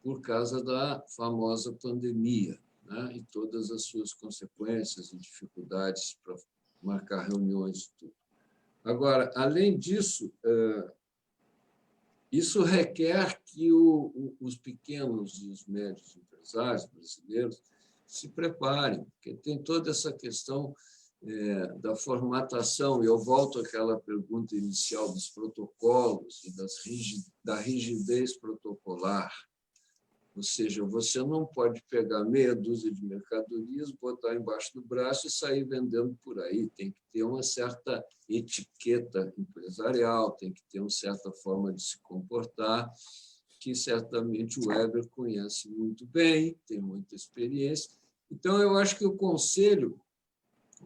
por causa da famosa pandemia, né? E todas as suas consequências e dificuldades para marcar reuniões e tudo. Agora, além disso, isso requer que os pequenos e os médios empresários brasileiros se preparem, porque tem toda essa questão da formatação, e eu volto àquela pergunta inicial dos protocolos e da rigidez protocolar. Ou seja, você não pode pegar meia dúzia de mercadorias, botar embaixo do braço e sair vendendo por aí. Tem que ter uma certa etiqueta empresarial, tem que ter uma certa forma de se comportar, que certamente o Weber conhece muito bem, tem muita experiência. Então, eu acho que o Conselho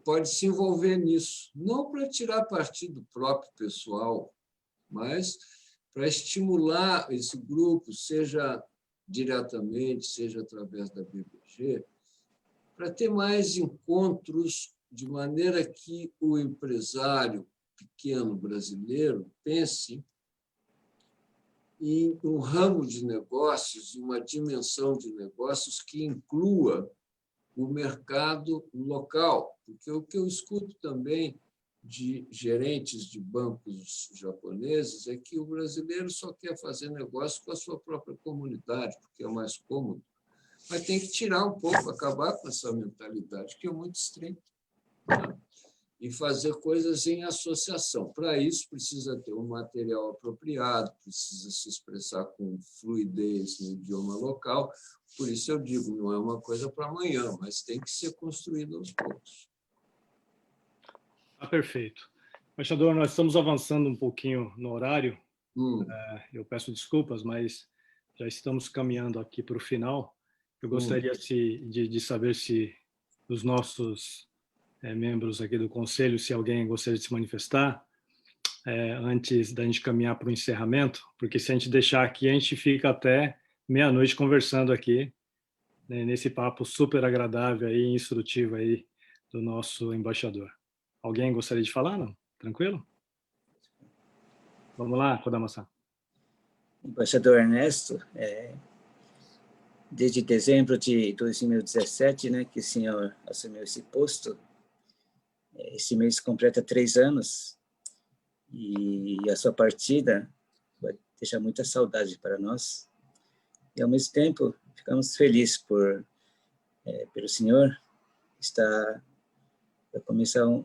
pode se envolver nisso, não para tirar partido próprio pessoal, mas para estimular esse grupo, seja diretamente, seja através da BBG, para ter mais encontros, de maneira que o empresário pequeno brasileiro pense em um ramo de negócios, uma dimensão de negócios que inclua o mercado local. Porque o que eu escuto também de gerentes de bancos japoneses é que o brasileiro só quer fazer negócio com a sua própria comunidade, porque é mais cômodo. Mas tem que tirar um pouco, acabar com essa mentalidade, que é muito estreita, né? E fazer coisas em associação. Para isso, precisa ter um material apropriado, precisa se expressar com fluidez no idioma local. Por isso, eu digo, não é uma coisa para amanhã, mas tem que ser construído aos poucos. Perfeito. Embaixador, nós estamos avançando um pouquinho no horário. Eu peço desculpas, mas já estamos caminhando aqui para o final. Eu gostaria de saber se os nossos membros aqui do Conselho, se alguém gostaria de se manifestar, antes da gente caminhar para o encerramento, porque se a gente deixar aqui, a gente fica até meia-noite conversando aqui, né, nesse papo super agradável e instrutivo aí do nosso embaixador. Alguém gostaria de falar? Não? Tranquilo? Vamos lá, Kodama-san. Embaixador Ernesto, desde dezembro de 2017, né, que o senhor assumiu esse posto, esse mês completa 3 anos, e a sua partida vai deixar muita saudade para nós. E, ao mesmo tempo, ficamos felizes pelo senhor estar a começar um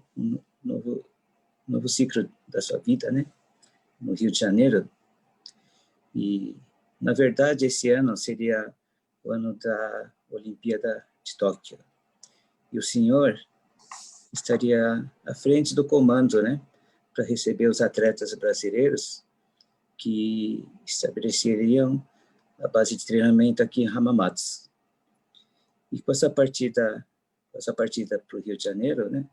novo ciclo da sua vida, né, no Rio de Janeiro. E, na verdade, esse ano seria o ano da Olimpíada de Tóquio. E o senhor estaria à frente do comando, né, para receber os atletas brasileiros que estabeleceriam a base de treinamento aqui em Hamamatsu. E com essa partida para o Rio de Janeiro, né,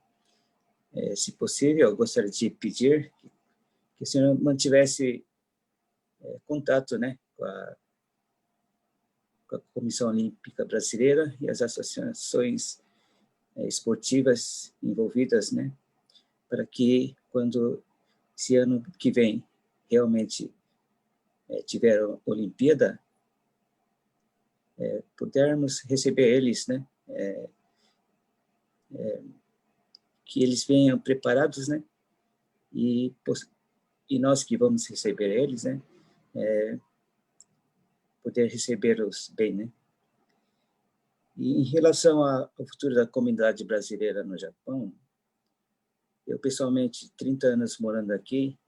se possível, eu gostaria de pedir que o senhor mantivesse contato, né, com a Comissão Olímpica Brasileira e as associações esportivas envolvidas, né, para que, quando esse ano que vem realmente tiver a Olimpíada, pudermos receber eles, né, que eles venham preparados, né, e nós que vamos receber eles, né, poder recebê-los bem, né. E em relação ao futuro da comunidade brasileira no Japão, eu pessoalmente, 30 anos morando aqui,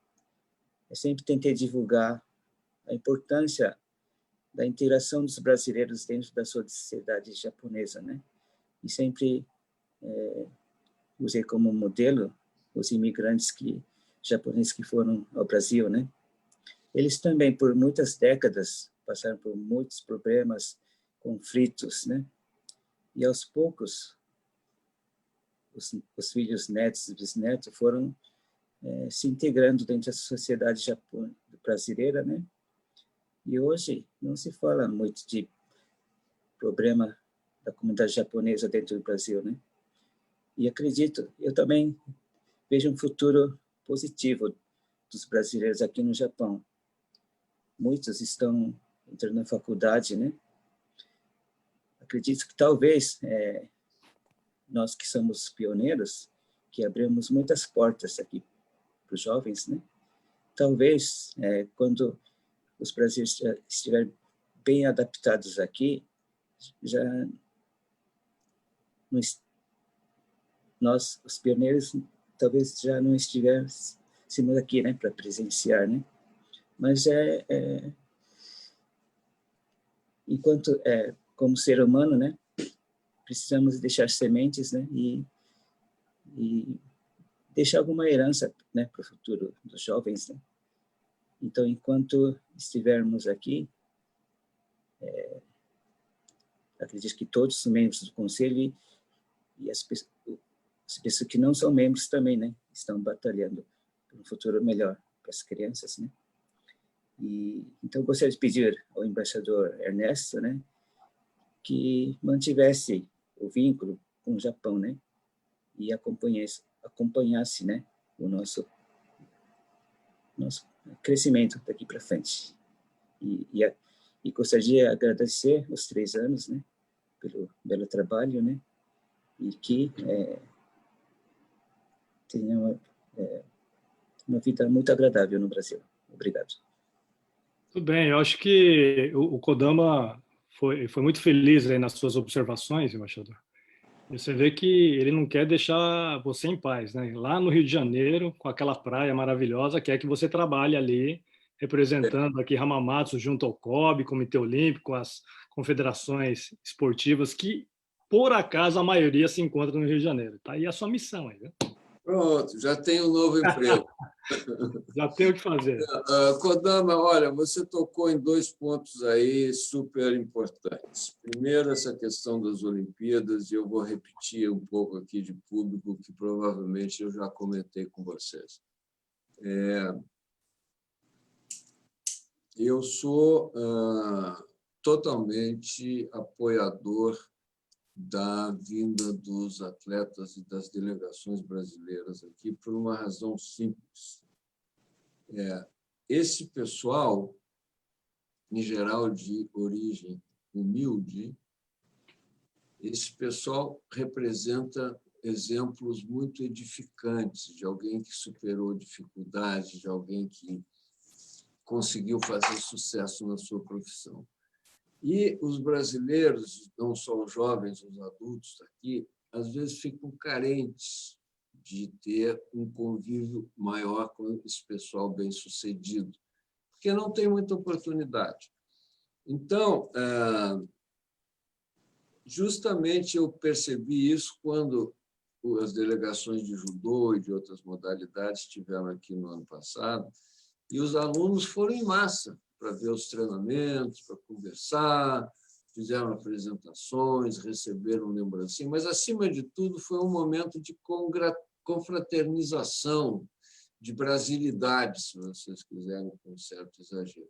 eu sempre tentei divulgar a importância da integração dos brasileiros dentro da sociedade japonesa, né? E sempre usei como modelo os imigrantes japoneses que foram ao Brasil, né? Eles também, por muitas décadas, passaram por muitos problemas, conflitos, né? E, aos poucos, os filhos, netos e bisnetos foram se integrando dentro da sociedade brasileira, né? E hoje não se fala muito de problema da comunidade japonesa dentro do Brasil, né? E acredito, eu também vejo um futuro positivo dos brasileiros aqui no Japão. Muitos estão entrando na faculdade, né? Acredito que talvez nós que somos pioneiros, que abrimos muitas portas aqui os jovens, né? Talvez, quando os brasileiros estiverem bem adaptados aqui, já nós, os pioneiros, talvez já não estivéssemos aqui, né, para presenciar, né? Mas enquanto como ser humano, né, precisamos deixar sementes, né, e deixar alguma herança, né, para o futuro dos jovens, né? Então, enquanto estivermos aqui, acredito que todos os membros do conselho e as pessoas que não são membros também, né, estão batalhando por um futuro melhor para as crianças, né? E então gostaria de pedir ao embaixador Ernesto, né, que mantivesse o vínculo com o Japão, né, e acompanhasse, né, o nosso crescimento daqui para frente. E gostaria de agradecer os 3 anos, né, pelo belo trabalho, né, e que tenha uma vida muito agradável no Brasil. Obrigado. Tudo bem, eu acho que o Kodama foi muito feliz aí nas suas observações, embaixador. E você vê que ele não quer deixar você em paz, né? Lá no Rio de Janeiro, com aquela praia maravilhosa, quer que você trabalhe ali, representando aqui Hamamatsu junto ao COB, Comitê Olímpico, as confederações esportivas, que, por acaso, a maioria se encontra no Rio de Janeiro. Tá aí a sua missão aí, né? Pronto, já tem um novo emprego. Já tem o que fazer. Kodama, olha, você tocou em 2 pontos aí super importantes. Primeiro, essa questão das Olimpíadas, e eu vou repetir um pouco aqui de público, que provavelmente eu já comentei com vocês. Eu sou totalmente apoiador da vinda dos atletas e das delegações brasileiras aqui por uma razão simples. Esse pessoal, em geral de origem humilde, esse pessoal representa exemplos muito edificantes de alguém que superou dificuldades, de alguém que conseguiu fazer sucesso na sua profissão. E os brasileiros, não só os jovens, os adultos aqui, às vezes ficam carentes de ter um convívio maior com esse pessoal bem-sucedido, porque não tem muita oportunidade. Então, justamente eu percebi isso quando as delegações de judô e de outras modalidades estiveram aqui no ano passado, e os alunos foram em massa para ver os treinamentos, para conversar, fizeram apresentações, receberam lembrancinhas, mas, acima de tudo, foi um momento de confraternização, de brasilidade, se vocês quiserem, com certo exagero.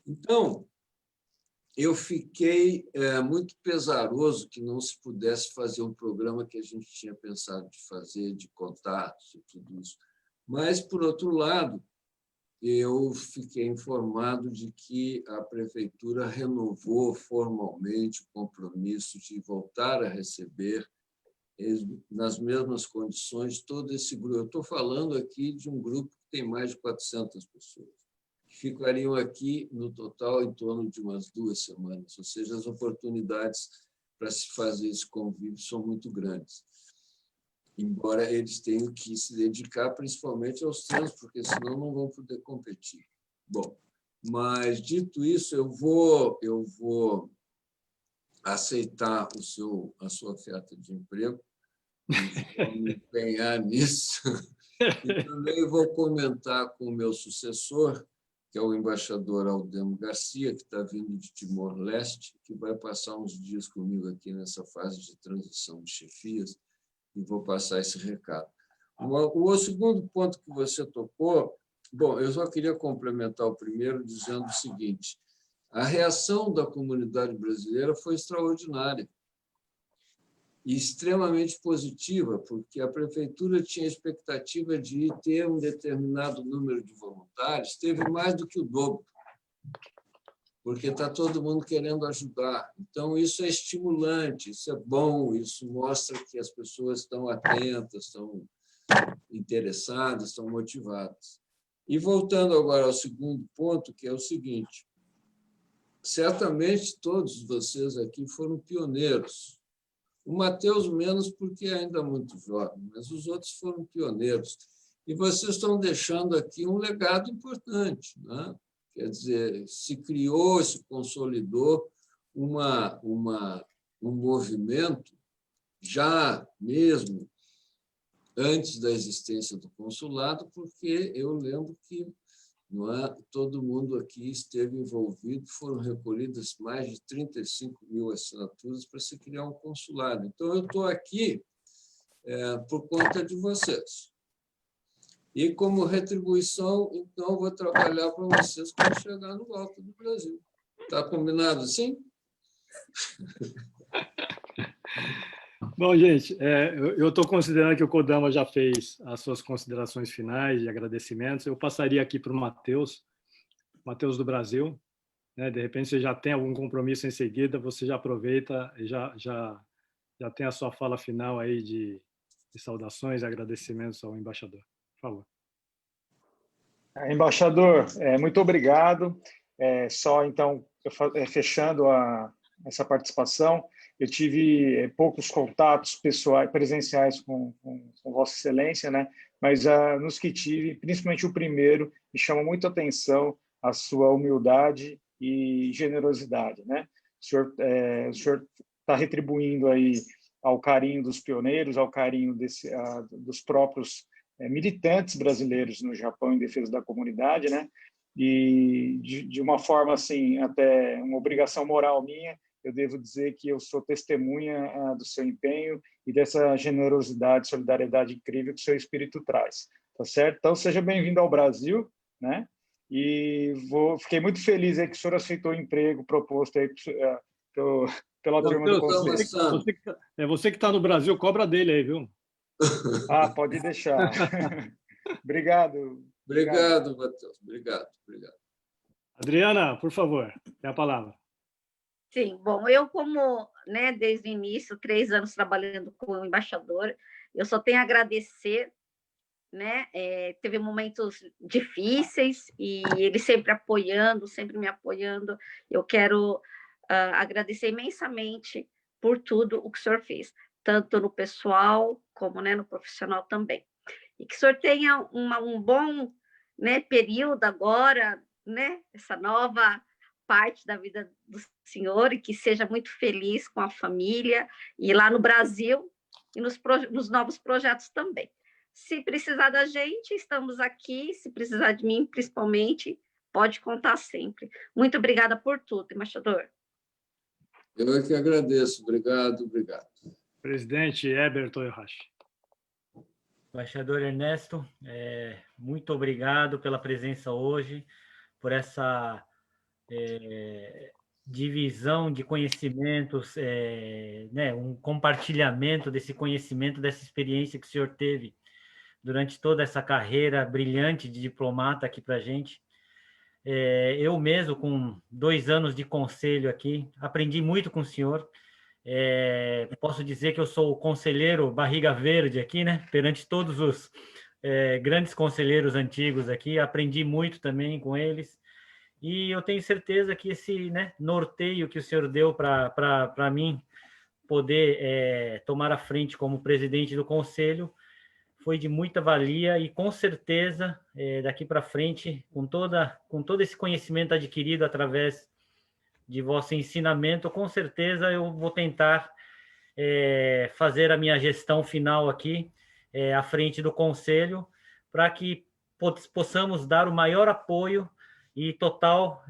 Então, eu fiquei muito pesaroso que não se pudesse fazer um programa que a gente tinha pensado de fazer, de contatos e tudo isso. Mas, por outro lado, eu fiquei informado de que a prefeitura renovou formalmente o compromisso de voltar a receber, nas mesmas condições, todo esse grupo. Eu estou falando aqui de um grupo que tem mais de 400 pessoas, que ficariam aqui, no total, em torno de umas 2 semanas. Ou seja, as oportunidades para se fazer esse convívio são muito grandes, embora eles tenham que se dedicar principalmente aos treinos, porque senão não vão poder competir. Bom, mas, dito isso, eu vou aceitar a sua oferta de emprego, e vou me empenhar nisso, e também vou comentar com o meu sucessor, que é o embaixador Aldemo Garcia, que está vindo de Timor-Leste, que vai passar uns dias comigo aqui nessa fase de transição de chefias, e vou passar esse recado. O segundo ponto que você tocou, bom, eu só queria complementar o primeiro dizendo o seguinte: a reação da comunidade brasileira foi extraordinária e extremamente positiva, porque a prefeitura tinha a expectativa de ter um determinado número de voluntários, teve mais do que o dobro, porque está todo mundo querendo ajudar. Então, isso é estimulante, isso é bom, isso mostra que as pessoas estão atentas, estão interessadas, estão motivadas. E voltando agora ao segundo ponto, que é o seguinte: certamente todos vocês aqui foram pioneiros. O Matheus menos, porque ainda é muito jovem, mas os outros foram pioneiros. E vocês estão deixando aqui um legado importante, né? Quer dizer, se criou, se consolidou um movimento, já mesmo antes da existência do consulado, porque eu lembro que não é, todo mundo aqui esteve envolvido, foram recolhidas mais de 35 mil assinaturas para se criar um consulado. Então, eu estou aqui por conta de vocês. E, como retribuição, então, vou trabalhar para vocês quando chegar no Alto do Brasil. Está combinado assim? Bom, gente, eu estou considerando que o Kodama já fez as suas considerações finais e agradecimentos. Eu passaria aqui para o Matheus do Brasil. Né? De repente, você já tem algum compromisso em seguida, você já aproveita e já tem a sua fala final aí de saudações e agradecimentos ao embaixador. Por favor. Embaixador, muito obrigado. Só, então, fechando essa participação, eu tive poucos contatos pessoais, presenciais com Vossa Excelência, né? Mas nos que tive, principalmente o primeiro, me chama muito a atenção a sua humildade e generosidade, né? O senhor está retribuindo aí ao carinho dos pioneiros, ao carinho dos próprios militantes brasileiros no Japão em defesa da comunidade, né? E de uma forma assim, até uma obrigação moral minha, eu devo dizer que eu sou testemunha do seu empenho e dessa generosidade, solidariedade incrível que o seu espírito traz, tá certo? Então, seja bem-vindo ao Brasil, né? E fiquei muito feliz aí que o senhor aceitou o emprego proposto aí pela turma do Conselho. Você que está no Brasil, cobra dele aí, viu? Pode deixar. Obrigado. Obrigado, Matheus. Obrigado. Adriana, por favor, tem a palavra. Sim, bom, eu como, né, desde o início, 3 anos trabalhando com o embaixador, eu só tenho a agradecer, né, teve momentos difíceis e ele sempre apoiando, sempre me apoiando. Eu quero agradecer imensamente por tudo o que o senhor fez, tanto no pessoal como, né, no profissional também. E que o senhor tenha um bom, né, período agora, né, essa nova parte da vida do senhor, e que seja muito feliz com a família e lá no Brasil e nos novos projetos também. Se precisar da gente, estamos aqui. Se precisar de mim, principalmente, pode contar sempre. Muito obrigada por tudo, embaixador. Eu é que agradeço. Obrigado. Presidente Heber Toyohashi. Embaixador Ernesto, muito obrigado pela presença hoje, por essa divisão de conhecimentos, né, um compartilhamento desse conhecimento, dessa experiência que o senhor teve durante toda essa carreira brilhante de diplomata aqui para a gente. Eu mesmo, com 2 anos de conselho aqui, aprendi muito com o senhor. Posso dizer que eu sou o conselheiro barriga verde aqui, né? Perante todos os grandes conselheiros antigos aqui, aprendi muito também com eles. E eu tenho certeza que esse, né, norteio que o senhor deu para mim poder tomar a frente como presidente do conselho foi de muita valia, e com certeza daqui para frente, com todo esse conhecimento adquirido através de vosso ensinamento, com certeza eu vou tentar fazer a minha gestão final aqui à frente do conselho, para que possamos dar o maior apoio e total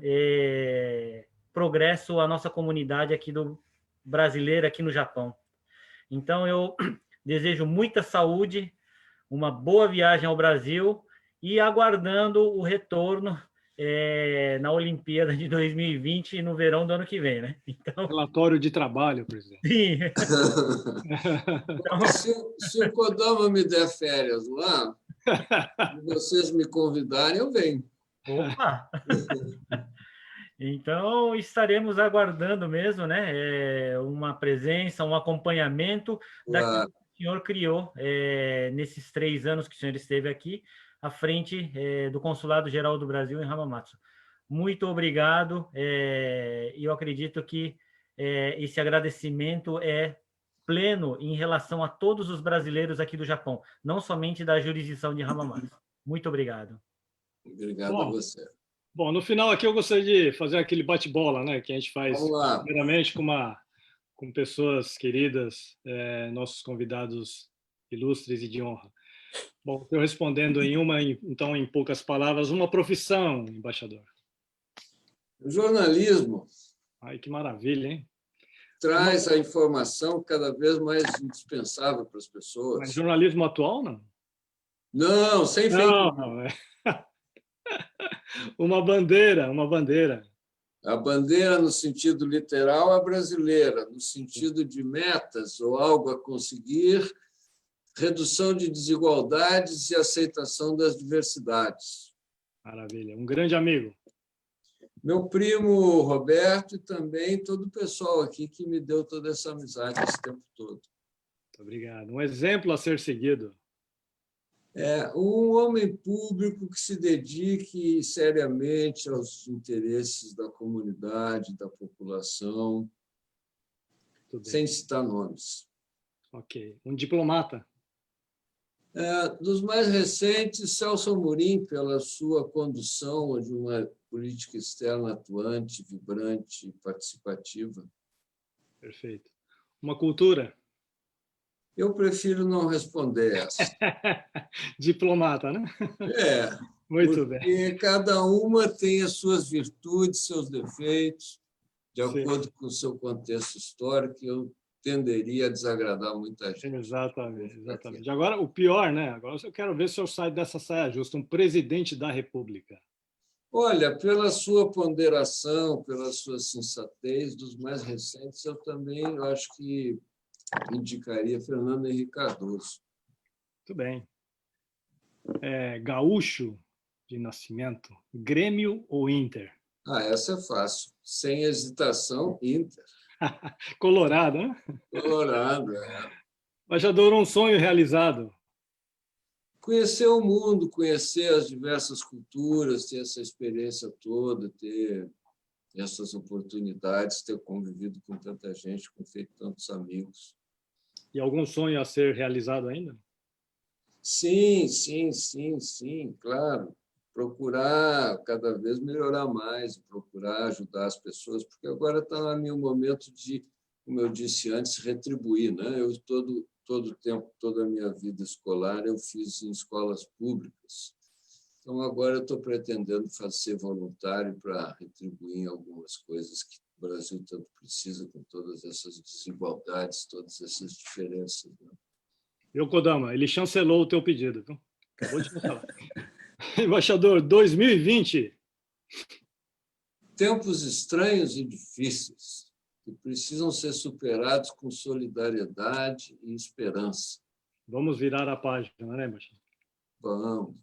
progresso à nossa comunidade aqui brasileira aqui no Japão. Então, eu desejo muita saúde, uma boa viagem ao Brasil e aguardando o retorno na Olimpíada de 2020 no verão do ano que vem, né? Então... Relatório de trabalho, presidente. Sim. Então... se o Kodama me der férias lá, se vocês me convidarem, eu venho. Opa! Então, estaremos aguardando mesmo, né? Uma presença, um acompanhamento daquilo que o o senhor criou nesses 3 anos que o senhor esteve aqui, à frente do Consulado Geral do Brasil em Hamamatsu. Muito obrigado, e eu acredito que esse agradecimento é pleno em relação a todos os brasileiros aqui do Japão, não somente da jurisdição de Hamamatsu. Muito obrigado. Obrigado a você. Bom, no final aqui eu gostaria de fazer aquele bate-bola, né, que a gente faz Vamos lá. primeiramente com pessoas queridas, nossos convidados ilustres e de honra. Bom, eu respondendo então, em poucas palavras, uma profissão, embaixador. O jornalismo Ai, que maravilha, hein? traz a informação cada vez mais indispensável para as Mas pessoas. jornalismo atual, não? Não, sem fake Não, news. não. Uma bandeira, uma bandeira. A bandeira, no sentido literal, é brasileira. No sentido de metas ou algo a conseguir, redução de desigualdades e aceitação das diversidades. Maravilha. Um grande amigo. Meu primo Roberto e também todo o pessoal aqui que me deu toda essa amizade esse tempo todo. Muito obrigado. Um exemplo a ser seguido. Um homem público que se dedique seriamente aos interesses da comunidade, da população, sem citar nomes. Ok. Um diplomata. Dos mais recentes, Celso Amorim, pela sua condução de uma política externa atuante, vibrante e participativa. Perfeito. Uma cultura. Eu prefiro não responder essa. Diplomata, né? Muito bem. Porque cada uma tem as suas virtudes, seus defeitos, de acordo com o seu contexto histórico, e eu tenderia a desagradar muita gente. Exatamente, exatamente. Agora, o pior, né? Agora eu quero ver se eu saio dessa saia justa. Um presidente da República. Olha, pela sua ponderação, pela sua sensatez, dos mais recentes, eu também acho que indicaria Fernando Henrique Cardoso. Muito bem. Gaúcho de nascimento, Grêmio ou Inter? Essa é fácil. Sem hesitação, Inter. Colorado, né? Colorado, Embaixador, um sonho realizado. Conhecer o mundo, conhecer as diversas culturas, ter essa experiência toda, ter essas oportunidades, ter convivido com tanta gente, com feito tantos amigos. E algum sonho a ser realizado ainda? Sim, claro. Procurar cada vez melhorar mais, procurar ajudar as pessoas, porque agora está no meu momento de, como eu disse antes, retribuir, né? Eu todo o tempo, toda a minha vida escolar, eu fiz em escolas públicas. Então, agora eu estou pretendendo ser voluntário para retribuir em algumas coisas que o Brasil tanto precisa, com todas essas desigualdades, todas essas diferenças. Né? Kodama, ele chancelou o teu pedido. Viu? Acabou de falar. Embaixador, 2020. Tempos estranhos e difíceis, que precisam ser superados com solidariedade e esperança. Vamos virar a página, né, embaixador? Vamos.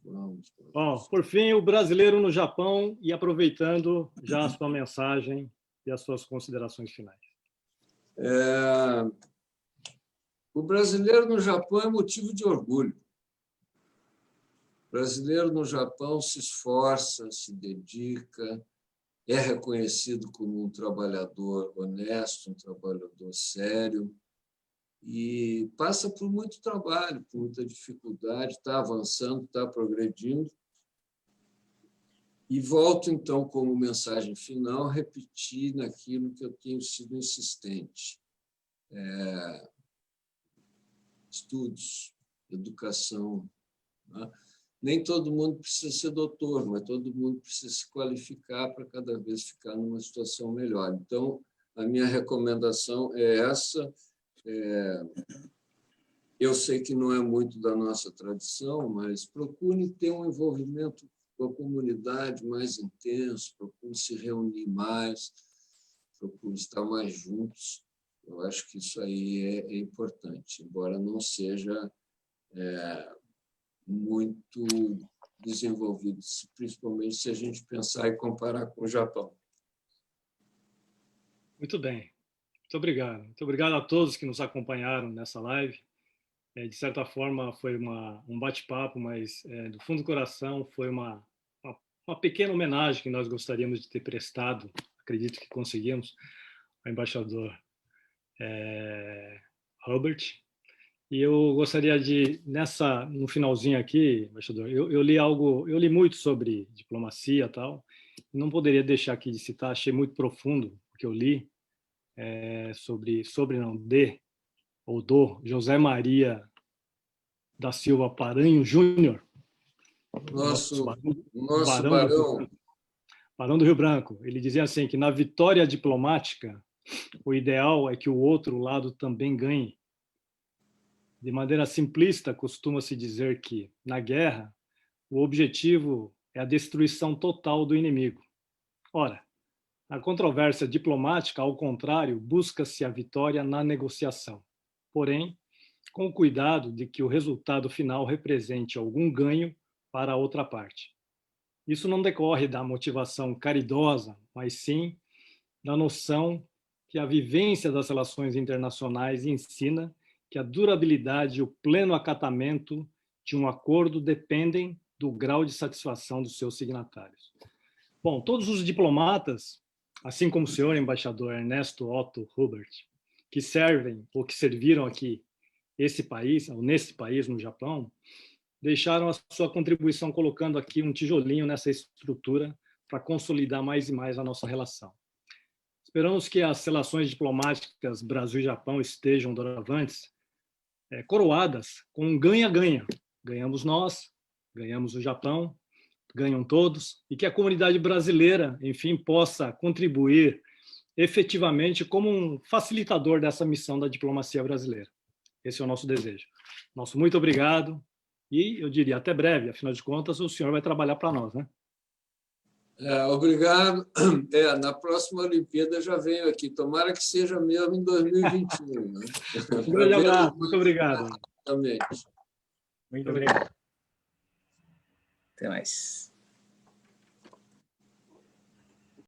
Bom, por fim, o brasileiro no Japão, e aproveitando já a sua mensagem e as suas considerações finais. O brasileiro no Japão é motivo de orgulho. O brasileiro no Japão se esforça, se dedica, é reconhecido como um trabalhador honesto, um trabalhador sério, e passa por muito trabalho, por muita dificuldade, está avançando, está progredindo. E volto, então, como mensagem final, repetir naquilo que eu tenho sido insistente. Estudos, educação. Né? Nem todo mundo precisa ser doutor, mas todo mundo precisa se qualificar para cada vez ficar numa situação melhor. Então, a minha recomendação é essa. Eu sei que não é muito da nossa tradição, mas procure ter um envolvimento com a comunidade mais intenso, procure se reunir mais, procure estar mais juntos. Eu acho que isso aí é importante, embora não seja muito desenvolvido, principalmente se a gente pensar e comparar com o Japão. Muito bem. Muito obrigado. Muito obrigado a todos que nos acompanharam nessa live. De certa forma, foi um bate-papo, mas do fundo do coração foi uma pequena homenagem que nós gostaríamos de ter prestado, acredito que conseguimos, ao embaixador Hubert. E eu gostaria de, no finalzinho aqui, embaixador, eu li muito sobre diplomacia e tal, não poderia deixar aqui de citar, achei muito profundo o que eu li, do José Maria da Silva Paranho Júnior, Nosso Barão do Rio Branco. Ele dizia assim, que na vitória diplomática, o ideal é que o outro lado também ganhe. De maneira simplista, costuma-se dizer que, na guerra, o objetivo é a destruição total do inimigo. Ora, na controvérsia diplomática, ao contrário, busca-se a vitória na negociação. Porém, com o cuidado de que o resultado final represente algum ganho para a outra parte. Isso não decorre da motivação caridosa, mas sim da noção que a vivência das relações internacionais ensina que a durabilidade e o pleno acatamento de um acordo dependem do grau de satisfação dos seus signatários. Bom, todos os diplomatas, assim como o senhor embaixador Ernesto Otto Hubert, que servem ou que serviram aqui nesse país, no Japão, deixaram a sua contribuição colocando aqui um tijolinho nessa estrutura para consolidar mais e mais a nossa relação. Esperamos que as relações diplomáticas Brasil e Japão estejam doravantes, coroadas com um ganha-ganha. Ganhamos nós, ganhamos o Japão, ganham todos, e que a comunidade brasileira, enfim, possa contribuir efetivamente como um facilitador dessa missão da diplomacia brasileira. Esse é o nosso desejo. Nosso muito obrigado, e eu diria até breve, afinal de contas, o senhor vai trabalhar para nós, né? Obrigado. Na próxima Olimpíada já venho aqui. Tomara que seja mesmo em 2021. Né? Um grande abraço. Muito obrigado. Também. Muito obrigado. Até mais.